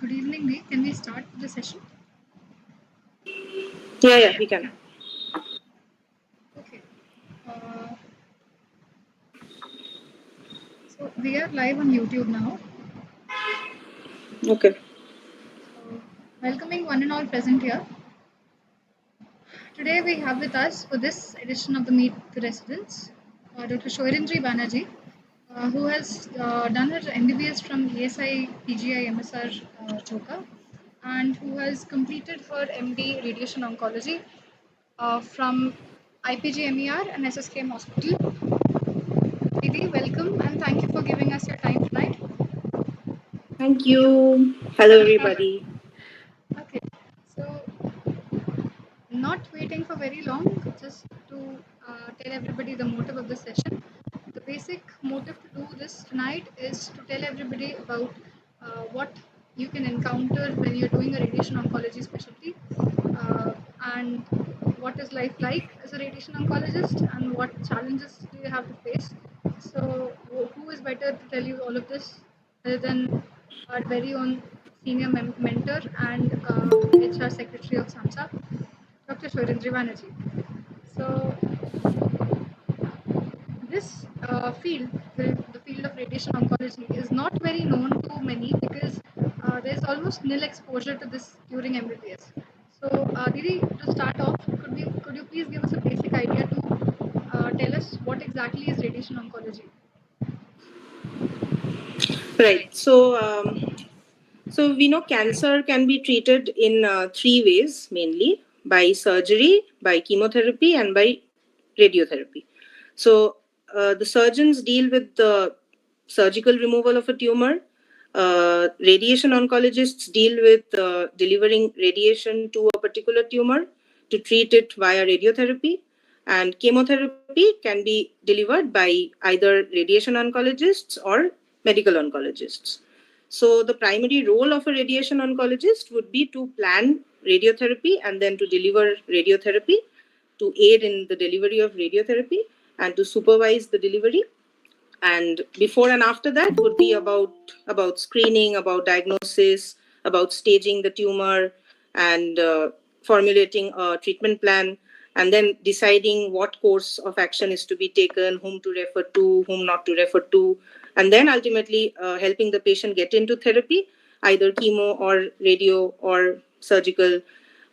Good evening, Lee. Can we start the session? Yeah, we can. Okay. So we are live on YouTube now. Okay. So welcoming one and all present here. Today we have with us for this edition of the Meet the Residents, Dr. Soirindhri Banerjee, who has done her MBBS from ESI PGI MSR Joka, and who has completed her MD Radiation Oncology from IPGME&R and SSKM Hospital. Didi, welcome and thank you for giving us your time tonight. Thank you. Hello, everybody. Okay, so not waiting for very long, just to tell everybody the motive of the session. The basic motive to do this tonight is to tell everybody about what you can encounter when you're doing a radiation oncology specialty, and what is life like as a radiation oncologist and what challenges do you have to face. So who is better to tell you all of this other than our very own senior mentor and HR secretary of SAMSA, Dr. Soirindhri Banerjee. So this field, the field of radiation oncology, is not very known to many because there's almost nil exposure to this during MBBS. So, Didi, to start off, could you please give us a basic idea to tell us what exactly is radiation oncology? Right. So we know cancer can be treated in three ways mainly: by surgery, by chemotherapy, and by radiotherapy. So the surgeons deal with the surgical removal of a tumor. Radiation oncologists deal with delivering radiation to a particular tumor to treat it via radiotherapy. And chemotherapy can be delivered by either radiation oncologists or medical oncologists. So the primary role of a radiation oncologist would be to plan radiotherapy and then to deliver radiotherapy, to aid in the delivery of radiotherapy and to supervise the delivery. And before and after that would be about screening, about diagnosis, about staging the tumor, and formulating a treatment plan, and then deciding what course of action is to be taken, whom to refer to, whom not to refer to, and then ultimately helping the patient get into therapy, either chemo or radio or surgical,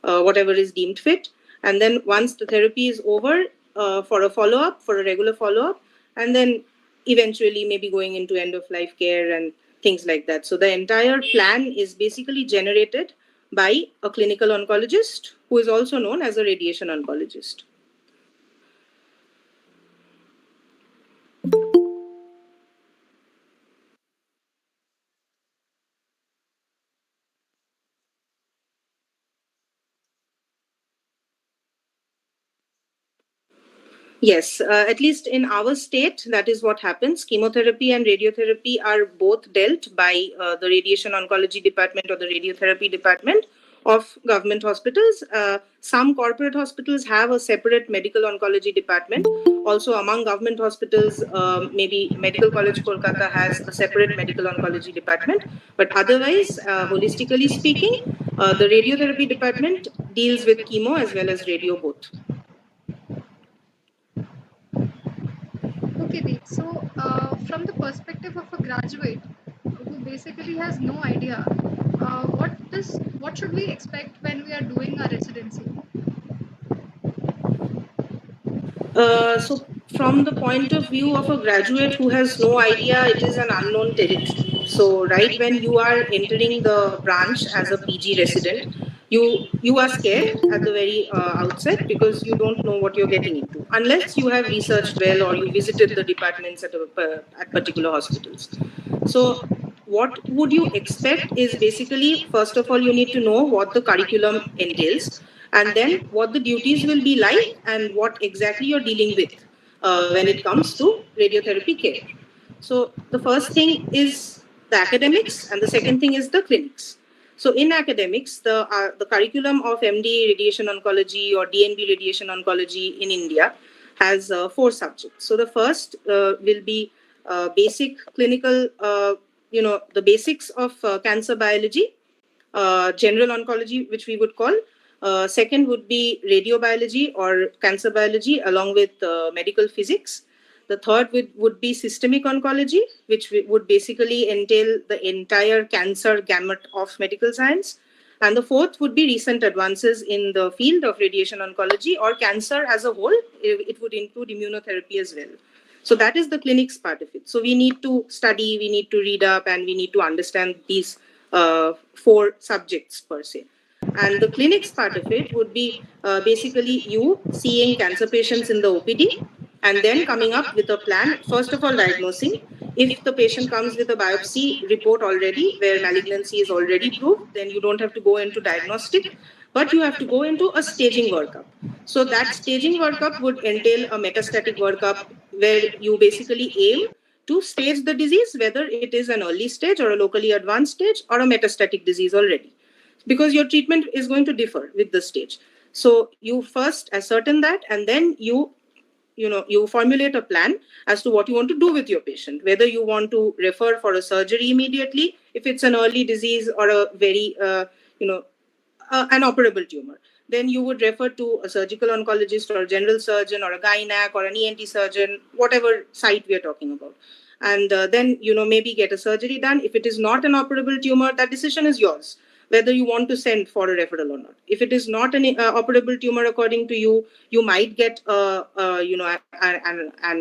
whatever is deemed fit. And then once the therapy is over, for a follow-up, for a regular follow-up, and then eventually maybe going into end of life care and things like that. So the entire plan is basically generated by a clinical oncologist who is also known as a radiation oncologist. Yes, at least in our state, that is what happens. Chemotherapy and radiotherapy are both dealt by the radiation oncology department or the radiotherapy department of government hospitals. Some corporate hospitals have a separate medical oncology department. Also, among government hospitals, maybe Medical College Kolkata has a separate medical oncology department. But otherwise, holistically speaking, the radiotherapy department deals with chemo as well as radio both. Okay, Deep. So, from the perspective of a graduate who basically has no idea, what should we expect when we are doing our residency? So, from the point of view of a graduate who has no idea, it is an unknown territory. So, right when you are entering the branch as a PG resident, you are scared at the very outset because you don't know what you're getting into, unless you have researched well or you visited the departments at particular hospitals. So, what would you expect is basically, first of all, you need to know what the curriculum entails, and then what the duties will be like and what exactly you're dealing with when it comes to radiotherapy care. So the first thing is the academics, and the second thing is the clinics. So in academics, the curriculum of MD radiation oncology or DNB radiation oncology in India has 4 subjects. So the first will be basic clinical, the basics of cancer biology. general oncology, which we would call. Second would be radiobiology or cancer biology, along with medical physics. The third would be systemic oncology, which would basically entail the entire cancer gamut of medical science. And the fourth would be recent advances in the field of radiation oncology or cancer as a whole. It would include immunotherapy as well. So that is the clinics part of it. So we need to study, we need to read up, and we need to understand these four subjects per se. And the clinics part of it would be basically you seeing cancer patients in the OPD and then coming up with a plan. First of all, diagnosing. If the patient comes with a biopsy report already where malignancy is already proved, then you don't have to go into diagnostic, but you have to go into a staging workup. So that staging workup would entail a metastatic workup where you basically aim to stage the disease, whether it is an early stage or a locally advanced stage or a metastatic disease already, because your treatment is going to differ with the stage. So you first ascertain that, and then you formulate a plan as to what you want to do with your patient, whether you want to refer for a surgery immediately if it's an early disease or a very an operable tumor. Then you would refer to a surgical oncologist or a general surgeon or a gynac or an ENT surgeon, whatever site we are talking about. And then, maybe get a surgery done. If it is not an operable tumor, that decision is yours, whether you want to send for a referral or not. If it is not an operable tumor according to you, you might get a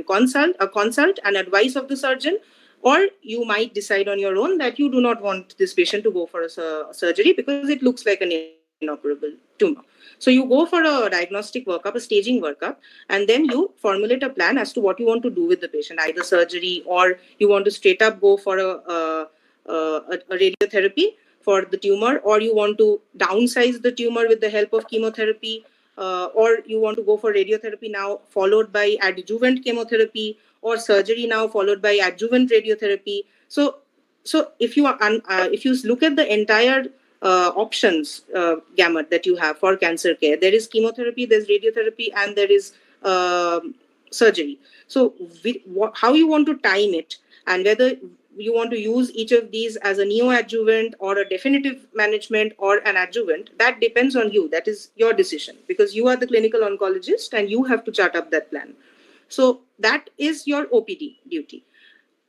consult and advice of the surgeon, or you might decide on your own that you do not want this patient to go for a surgery because it looks like an inoperable tumor. So you go for a diagnostic workup, a staging workup, and then you formulate a plan as to what you want to do with the patient, either surgery or you want to straight up go for a radiotherapy for the tumor, or you want to downsize the tumor with the help of chemotherapy, or you want to go for radiotherapy now followed by adjuvant chemotherapy, or surgery now followed by adjuvant radiotherapy. So if you look at the entire options gamut that you have for cancer care, there is chemotherapy, there's radiotherapy, and there is surgery. So how you want to time it, and whether you want to use each of these as a neoadjuvant or a definitive management or an adjuvant, that depends on you. That is your decision, because you are the clinical oncologist and you have to chart up that plan. So that is your OPD duty.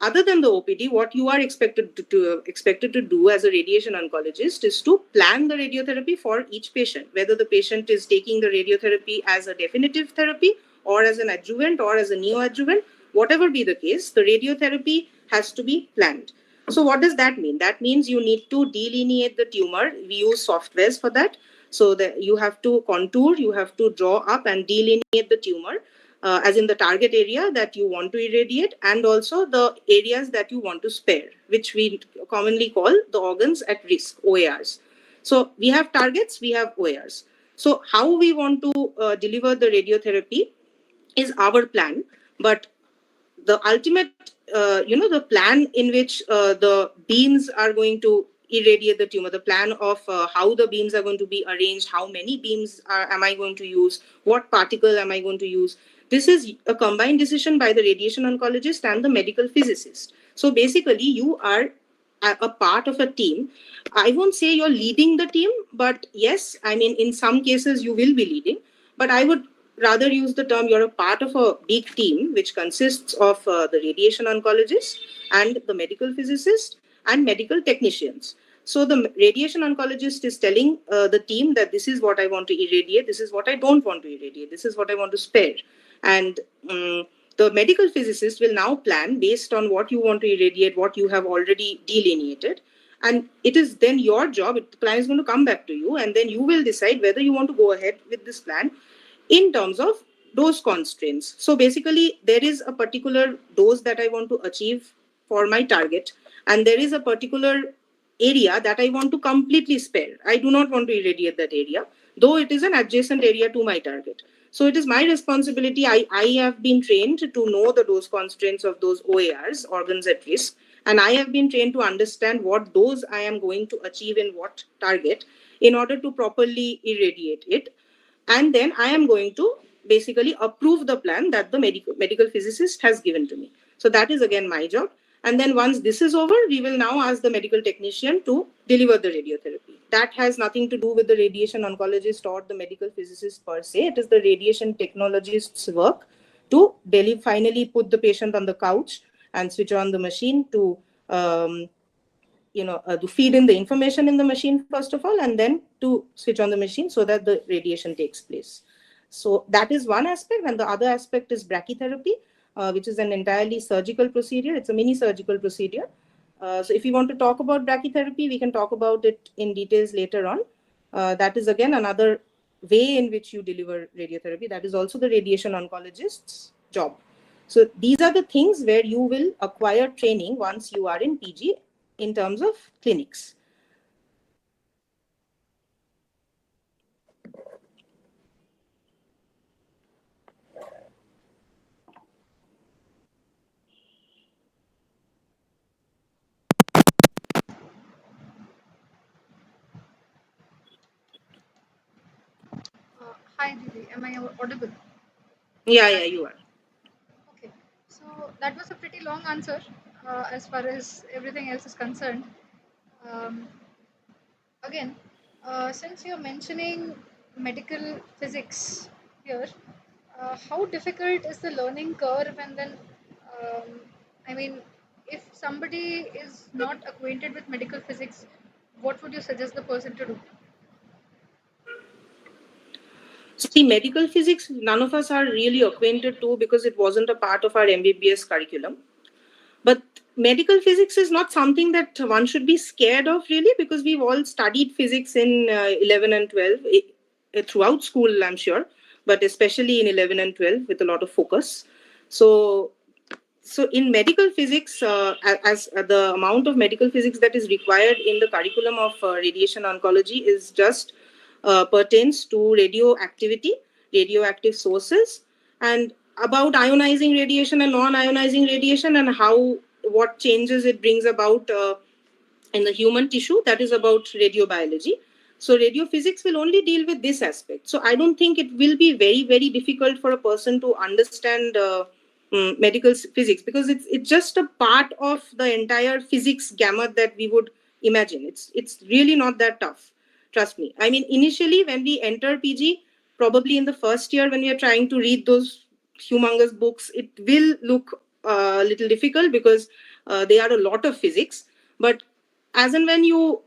Other than the OPD, what you are expected to do as a radiation oncologist is to plan the radiotherapy for each patient, whether the patient is taking the radiotherapy as a definitive therapy or as an adjuvant or as a neoadjuvant. Whatever be the case, the radiotherapy has to be planned. So what does that mean? That means you need to delineate the tumor. We use softwares for that. So that you have to contour, you have to draw up and delineate the tumor, as in the target area that you want to irradiate, and also the areas that you want to spare, which we commonly call the organs at risk, OARs. So we have targets, we have OARs. So how we want to deliver the radiotherapy is our plan, but the ultimate, the plan in which the beams are going to irradiate the tumor, the plan of how the beams are going to be arranged, how many beams am I going to use, what particle am I going to use. This is a combined decision by the radiation oncologist and the medical physicist. So basically, you are a part of a team. I won't say you're leading the team, but yes, I mean, in some cases you will be leading. But I would rather use the term you're a part of a big team which consists of the radiation oncologist and the medical physicist and medical technicians. So the radiation oncologist is telling the team that this is what I want to irradiate, this is what I don't want to irradiate, this is what I want to spare. And the medical physicist will now plan based on what you want to irradiate, what you have already delineated. And it is then your job, the plan is going to come back to you, and then you will decide whether you want to go ahead with this plan in terms of dose constraints. So basically, there is a particular dose that I want to achieve for my target, and there is a particular area that I want to completely spare. I do not want to irradiate that area, though it is an adjacent area to my target. So it is my responsibility. I have been trained to know the dose constraints of those OARs, organs at risk, and I have been trained to understand what dose I am going to achieve in what target in order to properly irradiate it. And then I am going to basically approve the plan that the medical physicist has given to me. So that is again my job. And then once this is over, we will now ask the medical technician to deliver the radiotherapy. That has nothing to do with the radiation oncologist or the medical physicist per se. It is the radiation technologist's work to finally put the patient on the couch and switch on the machine um, to feed in the information in the machine first of all, and then to switch on the machine so that the radiation takes place. So that is one aspect, and the other aspect is brachytherapy, which is an entirely surgical procedure. It's a mini surgical procedure. So if you want to talk about brachytherapy, we can talk about it in details later on. That is again another way in which you deliver radiotherapy. That is also the radiation oncologist's job. So these are the things where you will acquire training once you are in PG in terms of clinics. Hi, Didi. Am I audible? Yeah, you are. Okay. So that was a pretty long answer as far as everything else is concerned. Um, Again, since you're mentioning medical physics here, how difficult is the learning curve? And then, um, I mean, if somebody is not acquainted with medical physics, what would you suggest the person to do? See, medical physics, none of us are really acquainted to because it wasn't a part of our MBBS curriculum. But medical physics is not something that one should be scared of, really, because we've all studied physics in 11 and 12 throughout school, I'm sure, but especially in 11 and 12 with a lot of focus. So in medical physics, as the amount of medical physics that is required in the curriculum of radiation oncology is just pertains to radioactivity, radioactive sources, and about ionizing radiation and non-ionizing radiation, and what changes it brings about in the human tissue. That is about radiobiology. So radiophysics will only deal with this aspect. So I don't think it will be very, very difficult for a person to understand medical physics, because it's just a part of the entire physics gamut that we would imagine. It's really not that tough. Trust me. I mean, initially when we enter PG, probably in the first year when we are trying to read those humongous books, it will look a little difficult because they are a lot of physics. But as and when your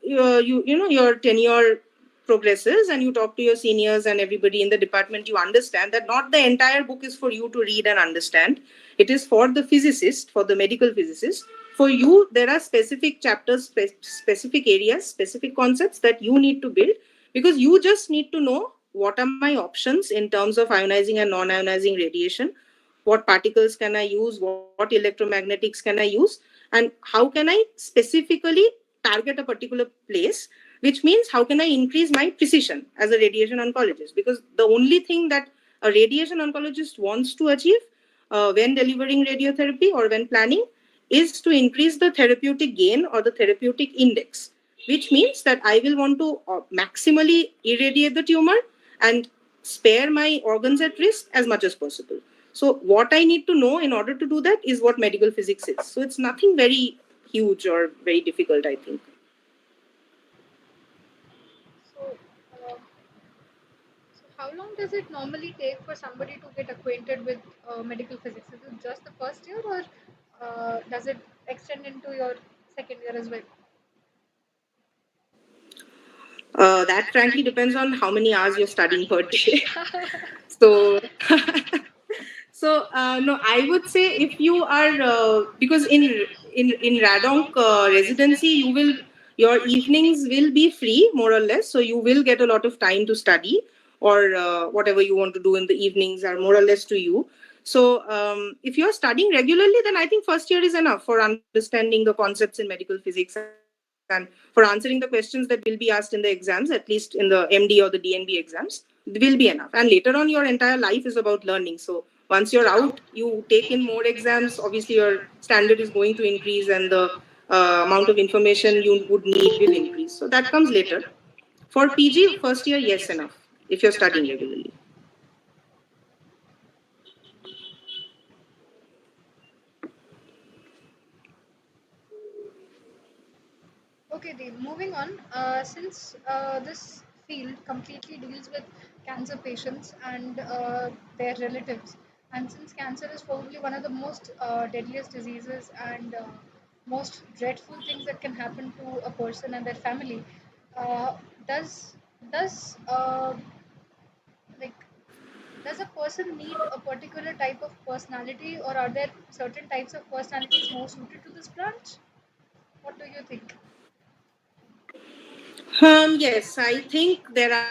tenure progresses and you talk to your seniors and everybody in the department, you understand that not the entire book is for you to read and understand. It is for the physicist, for the medical physicist. For you, there are specific chapters, specific areas, specific concepts that you need to build, because you just need to know what are my options in terms of ionizing and non-ionizing radiation, what particles can I use, what electromagnetics can I use, and how can I specifically target a particular place, which means how can I increase my precision as a radiation oncologist. Because the only thing that a radiation oncologist wants to achieve when delivering radiotherapy or when planning is to increase the therapeutic gain or the therapeutic index, which means that I will want to maximally irradiate the tumor and spare my organs at risk as much as possible. So, what I need to know in order to do that is what medical physics is. So, it's nothing very huge or very difficult, I think. So, uh, so how long does it normally take for somebody to get acquainted with medical physics? Is it just the first year, or does it extend into your second year as well? That frankly depends on how many hours you're studying per day. So, no, I would say if you are because in RadOnc residency, your evenings will be free more or less, so you will get a lot of time to study, or whatever you want to do in the evenings are more or less to you. So if you're studying regularly, then I think first year is enough for understanding the concepts in medical physics and for answering the questions that will be asked in the exams, at least in the MD or the DNB exams, will be enough. And later on, your entire life is about learning. So once you're out, you take in more exams. Obviously, your standard is going to increase, and the amount of information you would need will increase. So that comes later. For PG, first year, yes, enough if you're studying regularly. Okay, Dean, moving on. Since this field completely deals with cancer patients and their relatives, and since cancer is probably one of the most deadliest diseases and most dreadful things that can happen to a person and their family, uh, does does like does a person need a particular type of personality, or are there certain types of personalities more suited to this branch? What do you think? Yes, I think there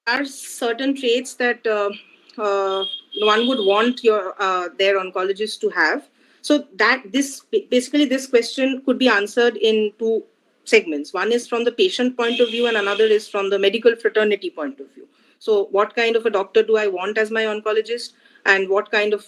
are certain traits that uh, one would want their oncologist to have. So that this basically this question could be answered in two segments. One is from the patient point of view, and another is from the medical fraternity point of view. So, what kind of a doctor do I want as my oncologist, and what kind of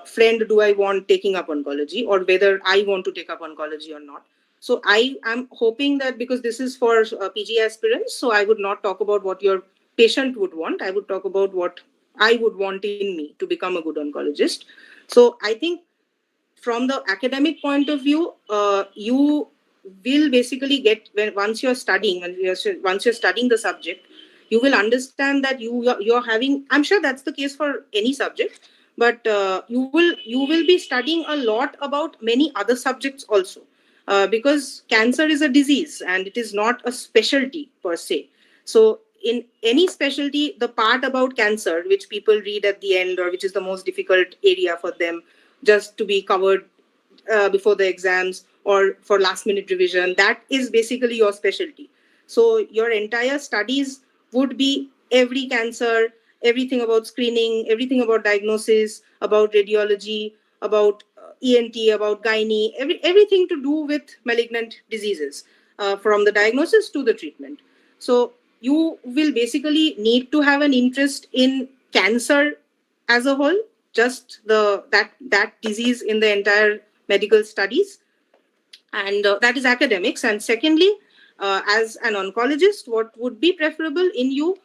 friend do I want taking up oncology, or whether I want to take up oncology or not. So I am hoping that because this is for PG aspirants, so I would not talk about what your patient would want. I would talk about what I would want in me to become a good oncologist. So I think from the academic point of view, you will basically get when once you're studying the subject, you will understand that you're having. I'm sure that's the case for any subject, but you will be studying a lot about many other subjects also, because cancer is a disease and it is not a specialty per se. So in any specialty, the part about cancer which people read at the end, or which is the most difficult area for them just to be covered before the exams or for last minute revision, that is basically your specialty. So your entire studies would be every cancer, everything about screening, everything about diagnosis, about radiology, about ENT, about gynae, everything to do with malignant diseases, from the diagnosis to the treatment. So you will basically need to have an interest in cancer as a whole, just that disease in the entire medical studies, and that is academics. And secondly, as an oncologist, what would be preferable in you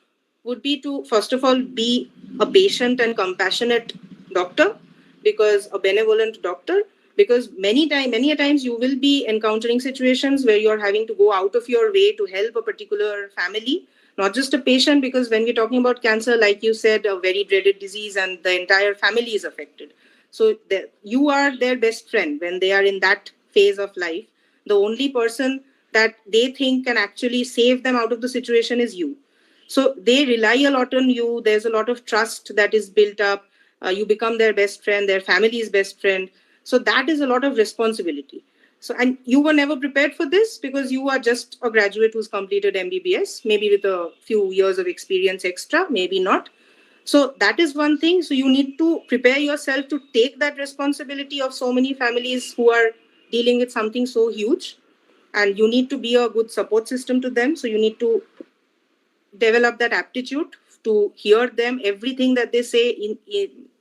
would be to first of all be a patient and compassionate doctor, because a benevolent doctor, because many a times you will be encountering situations where you're having to go out of your way to help a particular family, not just a patient, because when we're talking about cancer, like you said, a very dreaded disease and the entire family is affected. So you are their best friend when they are in that phase of life. The only person that they think can actually save them out of the situation is you. So they rely a lot on you. There's a lot of trust that is built up. You become their best friend, their family's best friend. So that is a lot of responsibility. So, and you were never prepared for this because you are just a graduate who's completed MBBS, maybe with a few years of experience extra, maybe not. So that is one thing. So you need to prepare yourself to take that responsibility of so many families who are dealing with something so huge, and you need to be a good support system to them. So you need to develop that aptitude to hear them, everything that they say,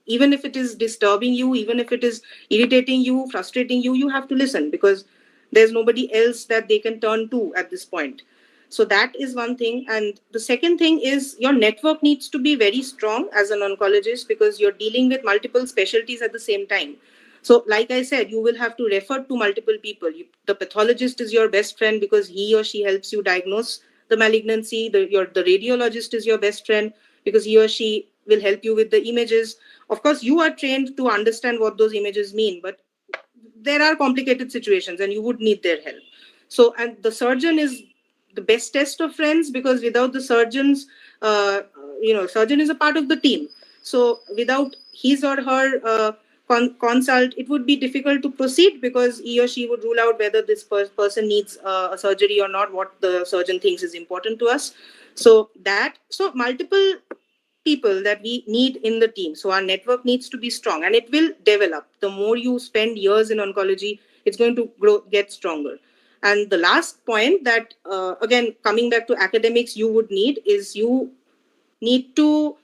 even if it is disturbing you, even if it is irritating you, frustrating you, you have to listen, because there's nobody else that they can turn to at this point. So that is one thing. And the second thing is your network needs to be very strong as an oncologist, because you're dealing with multiple specialties at the same time. So, like I said, you will have to refer to multiple people. The pathologist is your best friend because he or she helps you diagnose the malignancy. The radiologist is your best friend because he or she will help you with the images. Of course, you are trained to understand what those images mean, but there are complicated situations and you would need their help. So, and the surgeon is the best test of friends, because without the surgeons, surgeon is a part of the team. So without his or her consult, it would be difficult to proceed, because he or she would rule out whether this person needs a surgery or not, what the surgeon thinks is important to us. So multiple people that we need in the team. So our network needs to be strong, and it will develop. The more you spend years in oncology, it's going to grow, get stronger. And the last point that, again, coming back to academics, you would need is you need to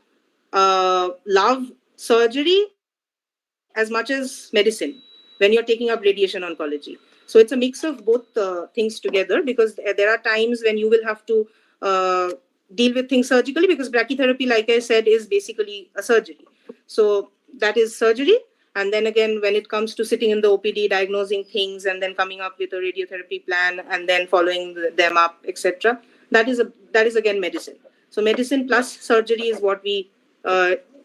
love surgery as much as medicine when you're taking up radiation oncology. So it's a mix of both things together, because there are times when you will have to deal with things surgically, because brachytherapy, like I said, is basically a surgery. So that is surgery. And then again, when it comes to sitting in the OPD, diagnosing things, and then coming up with a radiotherapy plan, and then following them up, etc. That is again medicine. So medicine plus surgery is what we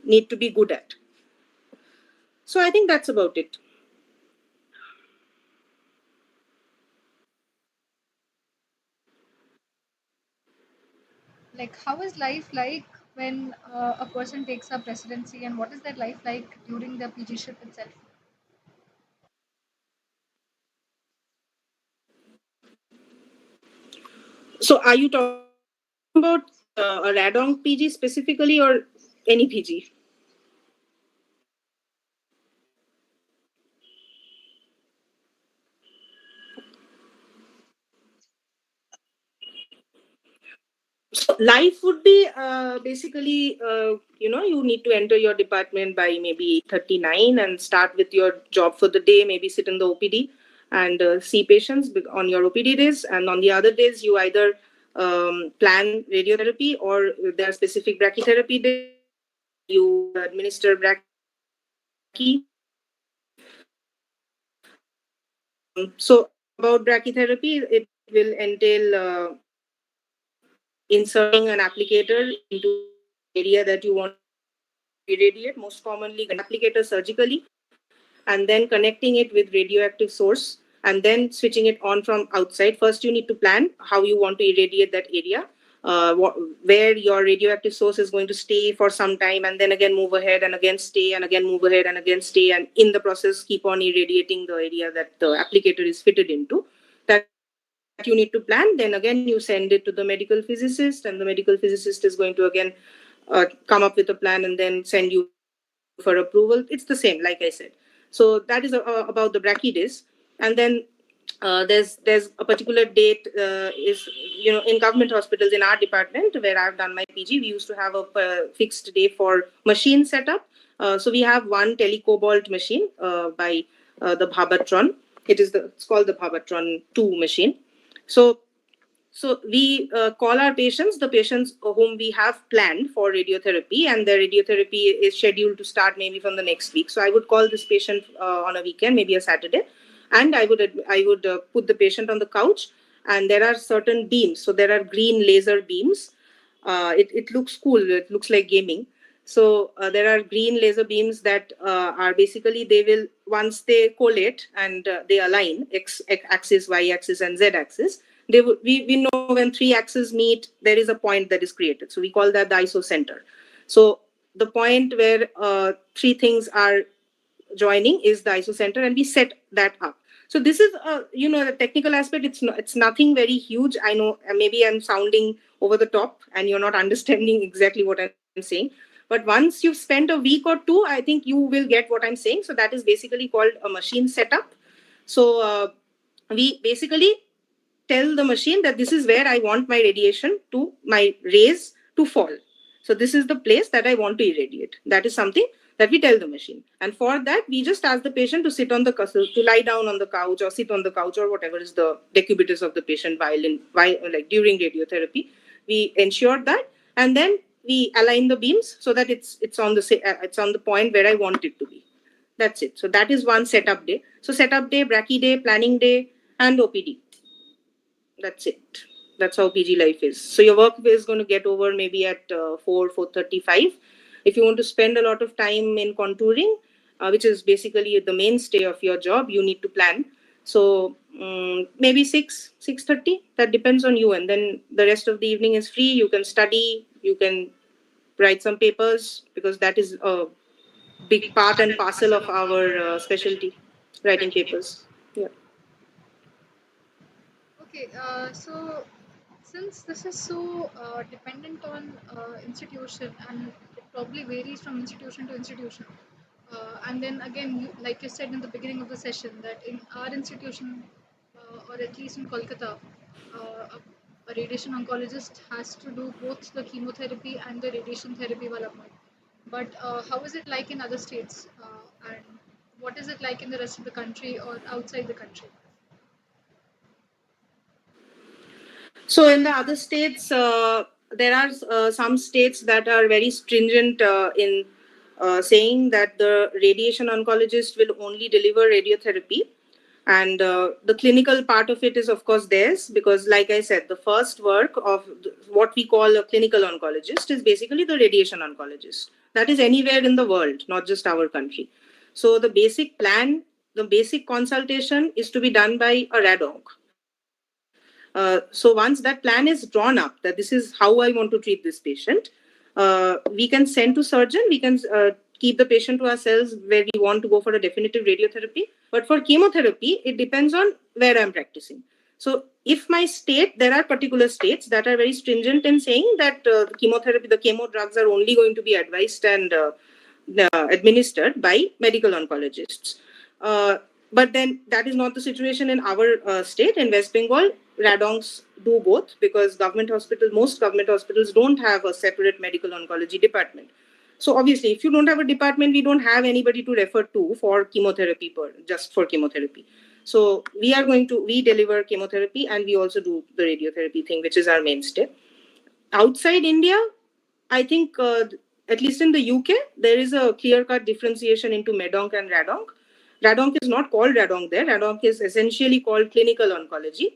need to be good at. So I think that's about it. Like, how is life like when a person takes up residency, and what is their life like during the PG ship itself? So are you talking about a RadOnc PG specifically, or any PG? So life would be basically, you need to enter your department by maybe 39 and start with your job for the day, maybe sit in the OPD and see patients on your OPD days. And on the other days, you either plan radiotherapy, or there are specific brachytherapy days where you administer brachy. So about brachytherapy, it will entail inserting an applicator into the area that you want to irradiate, most commonly applicator surgically, and then connecting it with radioactive source, and then switching it on from outside. First, you need to plan how you want to irradiate that area, where your radioactive source is going to stay for some time, and then again move ahead and again stay, and again move ahead and again stay, and in the process keep on irradiating the area that the applicator is fitted into. That you need to plan. Then again you send it to the medical physicist, and the medical physicist is going to again come up with a plan and then send you for approval. It's the same, like I said. So that is about the brachy days. And then there's a particular date, is in government hospitals in our department where I've done my PG, we used to have a fixed day for machine setup. So we have one telecobalt machine by the Bhabatron. It's called the Bhabatron 2 machine. So we call our patients, the patients whom we have planned for radiotherapy, and the radiotherapy is scheduled to start maybe from the next week. So I would call this patient on a weekend, maybe a Saturday, and I would put the patient on the couch, and there are certain beams. So there are green laser beams. It looks cool. It looks like gaming. So there are green laser beams that are basically, they will, once they collate and they align x axis, y axis, and z axis, we know when three axes meet, there is a point that is created. So we call that the isocenter. So the point where three things are joining is the isocenter, and we set that up. So this is the technical aspect. It's nothing very huge. I know maybe I'm sounding over the top and you're not understanding exactly what I'm saying, but once you've spent a week or two, I think you will get what I'm saying. So that is basically called a machine setup. So we basically tell the machine that this is where I want my radiation to, my rays to fall. So this is the place that I want to irradiate. That is something that we tell the machine. And for that, we just ask the patient to sit on the to lie down on the couch or sit on the couch or whatever is the decubitus of the patient while like during radiotherapy. We ensure that, and then we align the beams so that it's on the point where I want it to be. That's it. So that is one setup day. So setup day, brachy day, planning day, and OPD. That's it. That's how PG life is. So your work is going to get over maybe at 4:35. If you want to spend a lot of time in contouring, which is basically the mainstay of your job, you need to plan. So maybe 6:30. That depends on you. And then the rest of the evening is free. You can study. You can write some papers, because that is a big part and parcel of our specialty, writing papers. Yeah. Okay, so since this is so dependent on institution, and it probably varies from institution to institution, and then again, like you said in the beginning of the session, that in our institution, or at least in Kolkata, a radiation oncologist has to do both the chemotherapy and the radiation therapy wala part. But how is it like in other states, and what is it like in the rest of the country or outside the country? So in the other states, there are some states that are very stringent in saying that the radiation oncologist will only deliver radiotherapy. And the clinical part of it is, of course, theirs, because, like I said, the first work of what we call a clinical oncologist is basically the radiation oncologist. That is anywhere in the world, not just our country. So the basic plan, the basic consultation is to be done by a RadOnc. So once that plan is drawn up, that this is how I want to treat this patient, we can send to surgeon, we can keep the patient to ourselves where we want to go for a definitive radiotherapy. But for chemotherapy, it depends on where I'm practicing. So if my state, there are particular states that are very stringent in saying that chemotherapy, the chemo drugs are only going to be advised and administered by medical oncologists. But then that is not the situation in our state. In West Bengal, RadOncs do both, because most government hospitals don't have a separate medical oncology department. So obviously, if you don't have a department, we don't have anybody to refer to for chemotherapy, just for chemotherapy. So we deliver chemotherapy, and we also do the radiotherapy thing, which is our mainstay. Outside India, I think, at least in the UK, there is a clear-cut differentiation into MEDONC and RadOnc. RadOnc is not called RadOnc there. RadOnc is essentially called clinical oncology.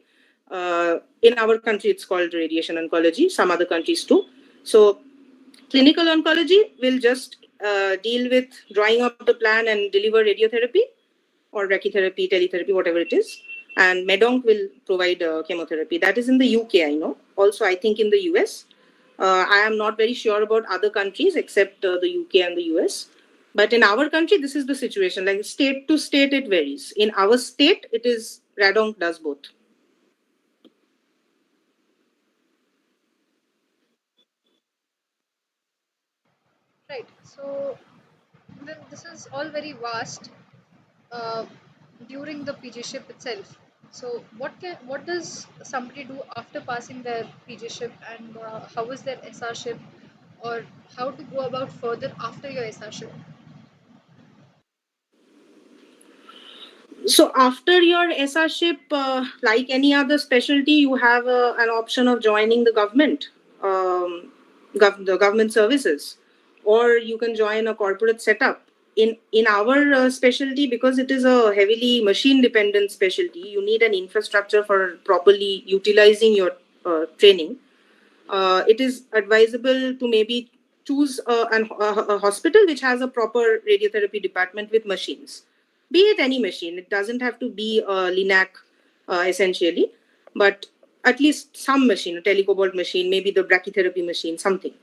In our country, it's called radiation oncology, some other countries too. So clinical oncology will just deal with drawing up the plan and deliver radiotherapy or brachytherapy, teletherapy, whatever it is. And MEDONC will provide chemotherapy. That is in the UK, I know. Also, I think in the US. I am not very sure about other countries except the UK and the US. But in our country, this is the situation. Like state to state, it varies. In our state, it is RadOnc does both. Right. So then this is all very vast uh, during the PGship itself. So what does somebody do after passing their PGship, and how is their SRship, or how to go about further after your SRship? So after your SRship, like any other specialty, you have an option of joining the government, the government services, or you can join a corporate setup. In our specialty, because it is a heavily machine dependent specialty, you need an infrastructure for properly utilizing your training. It is advisable to maybe choose a hospital which has a proper radiotherapy department with machines, be it any machine. It doesn't have to be a LINAC essentially, but at least some machine, a telecobalt machine, maybe the brachytherapy machine, something.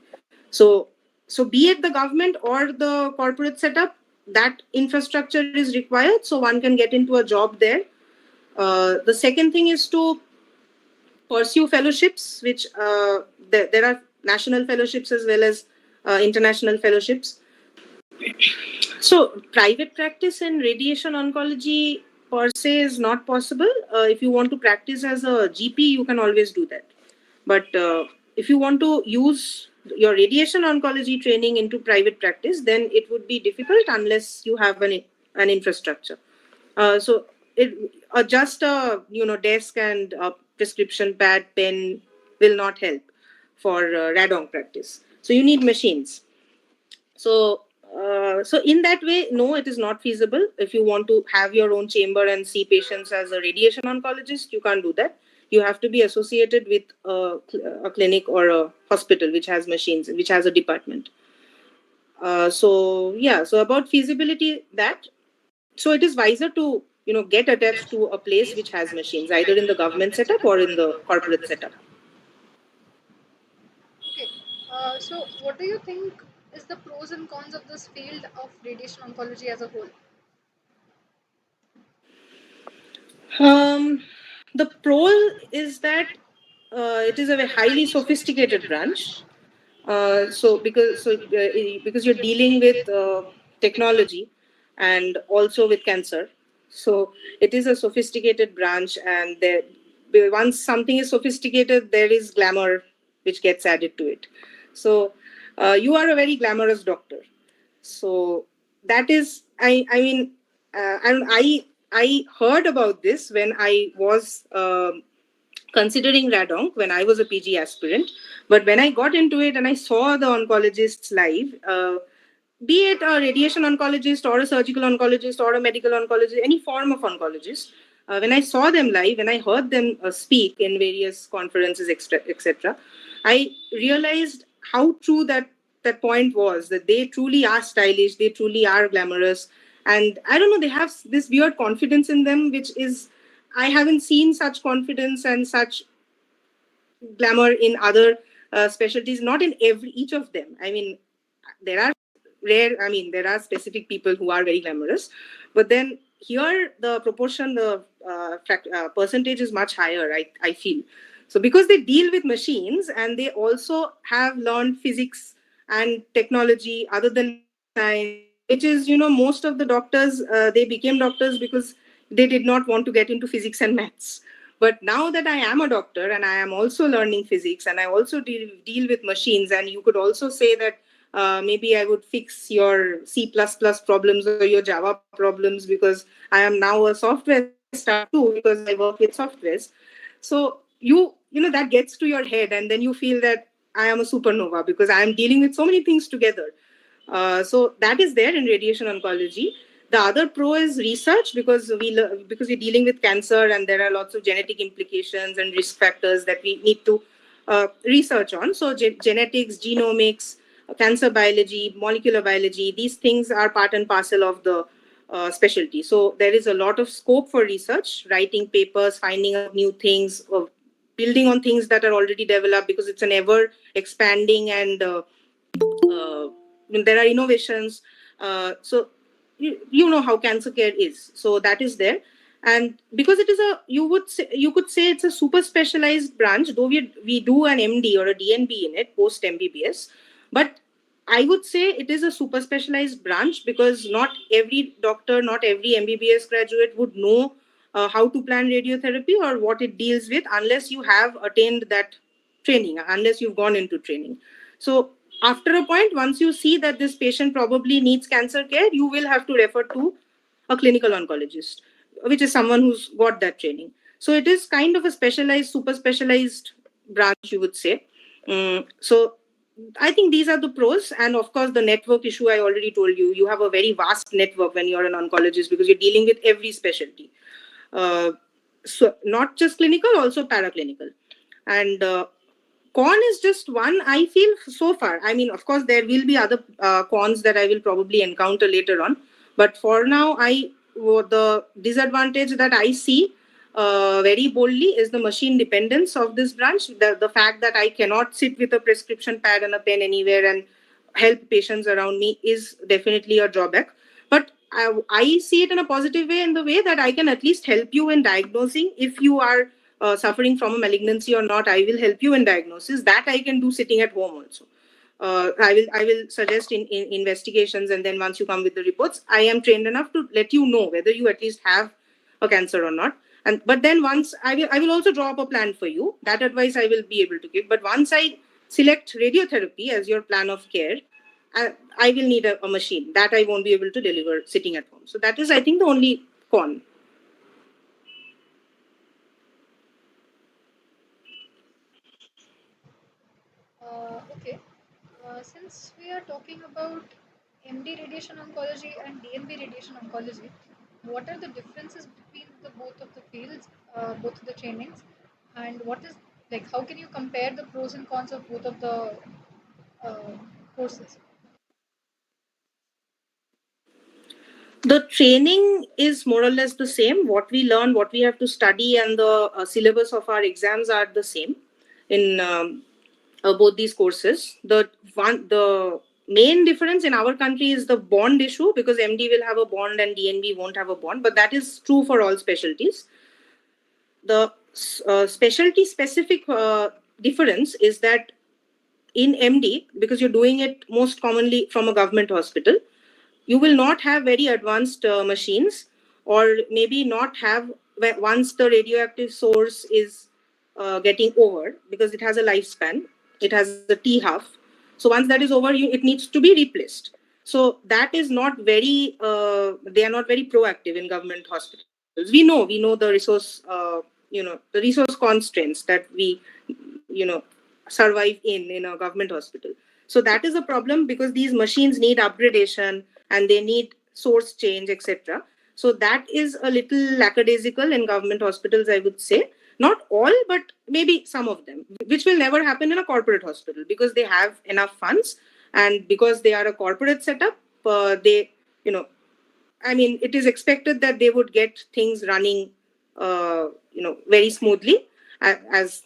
So, so be it the government or the corporate setup, that infrastructure is required so one can get into a job there. The second thing is to pursue fellowships, which there are national fellowships as well as international fellowships. So, private practice in radiation oncology per se is not possible. If you want to practice as a GP, you can always do that. But if you want to use your radiation oncology training into private practice, then it would be difficult unless you have an infrastructure. So just a desk and a prescription pad pen will not help for radon practice. So you need machines. So so in that way, no, it is not feasible. If you want to have your own chamber and see patients as a radiation oncologist, you can't do that. You have to be associated with a clinic or a hospital which has machines, which has a department. So yeah, so about feasibility, that so it is wiser to get attached to a place which has machines, either in the government setup or in the corporate setup. Okay. So what do you think is the pros and cons of this field of radiation oncology as a whole? Um, the pro is that it is a very highly sophisticated branch. Because you're dealing with technology and also with cancer, so it is a sophisticated branch, and once something is sophisticated, there is glamour which gets added to it. So you are a very glamorous doctor. So that is, I mean, and I heard about this when I was considering RadOnc when I was a PG aspirant. But when I got into it and I saw the oncologists live, be it a radiation oncologist or a surgical oncologist or a medical oncologist, any form of oncologist, when I saw them live, when I heard them speak in various conferences, etc., I realized how true that point was, that they truly are stylish, they truly are glamorous. And I don't know, they have this weird confidence in them, which is, I haven't seen such confidence and such glamour in other specialties, not in every each of them. I mean, there are there are specific people who are very glamorous, but then here the proportion, the percentage is much higher, I feel. So because they deal with machines and they also have learned physics and technology other than medical science, which is, most of the doctors, they became doctors because they did not want to get into physics and maths. But now that I am a doctor and I am also learning physics and I also deal with machines, and you could also say that maybe I would fix your C++ problems or your Java problems, because I am now a software staff too, because I work with softwares. So that gets to your head, and then you feel that I am a supernova because I am dealing with so many things together. So that is there in radiation oncology. The other pro is research, because because we're dealing with cancer and there are lots of genetic implications and risk factors that we need to research on. So genetics, genomics, cancer biology, molecular biology, these things are part and parcel of the specialty. So there is a lot of scope for research, writing papers, finding out new things, building on things that are already developed, because it's an ever expanding and uh, there are innovations. So you know how cancer care is. So that is there. And because it is you could say it's a super specialized branch, though we do an MD or a DNB in it post MBBS, but I would say it is a super specialized branch, because not every doctor, not every MBBS graduate would know how to plan radiotherapy or what it deals with, unless you have attained that training, unless you've gone into training. So after a point, once you see that this patient probably needs cancer care, you will have to refer to a clinical oncologist, which is someone who's got that training. So it is kind of a specialized, super specialized branch, you would say. So I think these are the pros. And of course, the network issue, I already told you. You have a very vast network when you're an oncologist, because you're dealing with every specialty. Uh, so not just clinical, also paraclinical. And con is just one, I feel, so far. I mean, of course, there will be other cons that I will probably encounter later on. But for now, the disadvantage that I see very boldly is the machine dependence of this branch. The fact that I cannot sit with a prescription pad and a pen anywhere and help patients around me is definitely a drawback. But I see it in a positive way, in the way that I can at least help you in diagnosing. If you are suffering from a malignancy or not, I will help you in diagnosis. That I can do sitting at home also. I will suggest in investigations, and then once you come with the reports, I am trained enough to let you know whether you at least have a cancer or not. And but then once I will also draw up a plan for you. That advice I will be able to give. But once I select radiotherapy as your plan of care, I will need a machine that I won't be able to deliver sitting at home. So that is, I think, the only con. Okay. Since we are talking about MD radiation oncology and DNB radiation oncology, what are the differences between the both of the fields, both of the trainings, and what is like? How can you compare the pros and cons of both of the uh, courses? The training is more or less the same. What we learn, what we have to study, and the syllabus of our exams are the same in both these courses. The main difference in our country is the bond issue, because MD will have a bond and DNB won't have a bond, but that is true for all specialties. The specialty specific difference is that in MD, because you're doing it most commonly from a government hospital, you will not have very advanced machines, or maybe not have, once the radioactive source is getting over, because it has a lifespan, it has a T half. So once that is over, it needs to be replaced. So that is not very they are not very proactive in government hospitals. We know the resource the resource constraints that we you know survive in a government hospital. So that is a problem because these machines need upgradation and they need source change, etc. So that is a little lackadaisical in government hospitals, I would say. Not all, but maybe some of them, which will never happen in a corporate hospital because they have enough funds, and because they are a corporate setup, they, I mean, it is expected that they would get things running, very smoothly as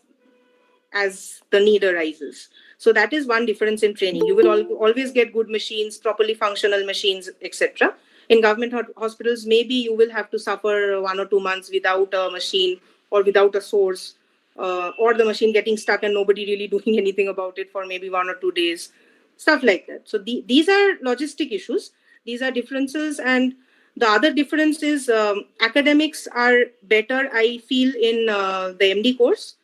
the need arises. So that is one difference in training. You will always get good machines, properly functional machines, etc. In government hospitals, maybe you will have to suffer 1 or 2 months without a machine or without a source, or the machine getting stuck and nobody really doing anything about it for maybe 1 or 2 days, stuff like that. So these are logistic issues. These are differences, and the other difference is academics are better, I feel, in the MD course,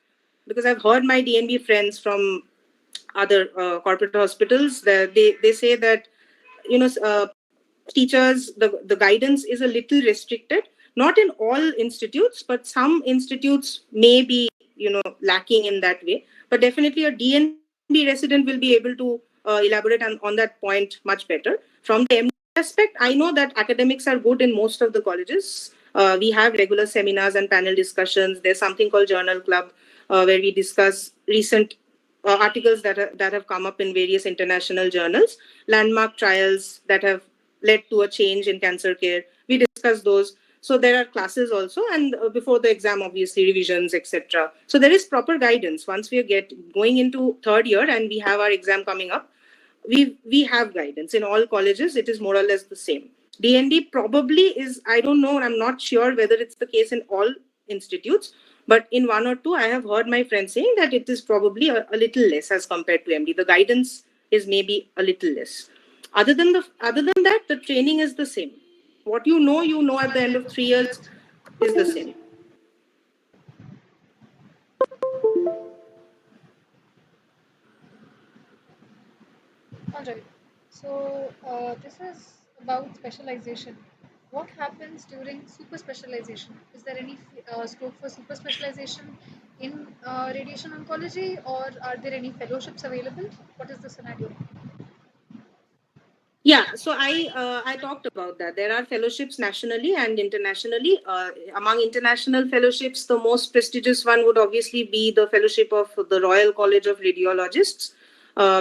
because I've heard my DNB friends from other corporate hospitals that they say that teachers, the guidance is a little restricted, not in all institutes, but some institutes may be lacking in that way. But definitely a DNB resident will be able to elaborate on that point much better. From the MD aspect, I know that academics are good in most of the colleges. We have regular seminars and panel discussions. There's something called Journal Club, where we discuss recent articles that have come up in various international journals, landmark trials that have led to a change in cancer care. We discuss those. So there are classes also, and before the exam, obviously revisions, etc. So there is proper guidance. Once we get going into third year and we have our exam coming up, we have guidance in all colleges. It is more or less the same. DND probably is, I don't know, I'm not sure whether it's the case in all institutes, but in one or two, I have heard my friends saying that it is probably a little less as compared to MD. The guidance is maybe a little less. Other than that, the training is the same. What you know at the end of 3 years is the same. All right. So this is about specialization. What happens during super specialization? Is there any scope for super specialization in radiation oncology, or are there any fellowships available? What is the scenario? Yeah, so I talked about that. There are fellowships nationally and internationally. Among international fellowships, the most prestigious one would obviously be the fellowship of the Royal College of Radiologists,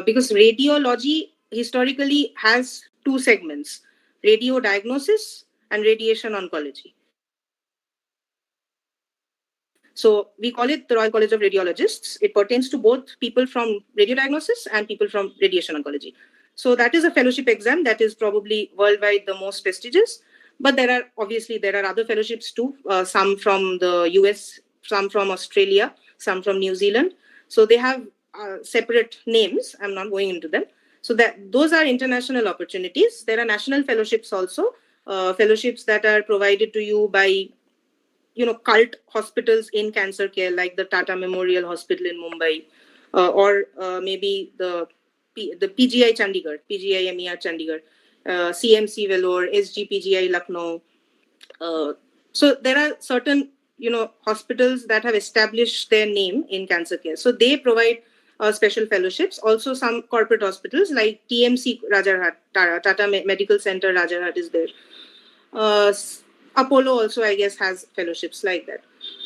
because radiology historically has two segments: radio diagnosis and radiation oncology. So we call it the Royal College of Radiologists. It pertains to both people from radiodiagnosis and people from radiation oncology. So that is a fellowship exam that is probably worldwide the most prestigious. But there are other fellowships too. Some from the US, some from Australia, some from New Zealand. So they have separate names. I'm not going into them. So that those are international opportunities. There are national fellowships also, fellowships that are provided to you by cult hospitals in cancer care, like the Tata Memorial Hospital in Mumbai, or maybe the PGI Chandigarh, PGIMER Chandigarh, CMC Vellore, SGPGI Lucknow. So there are certain hospitals that have established their name in cancer care, so they provide special fellowships. Also, some corporate hospitals like TMC Rajarhat, Tata Medical Center Rajarhat is there. uh, Apollo also, I guess, has fellowships like that.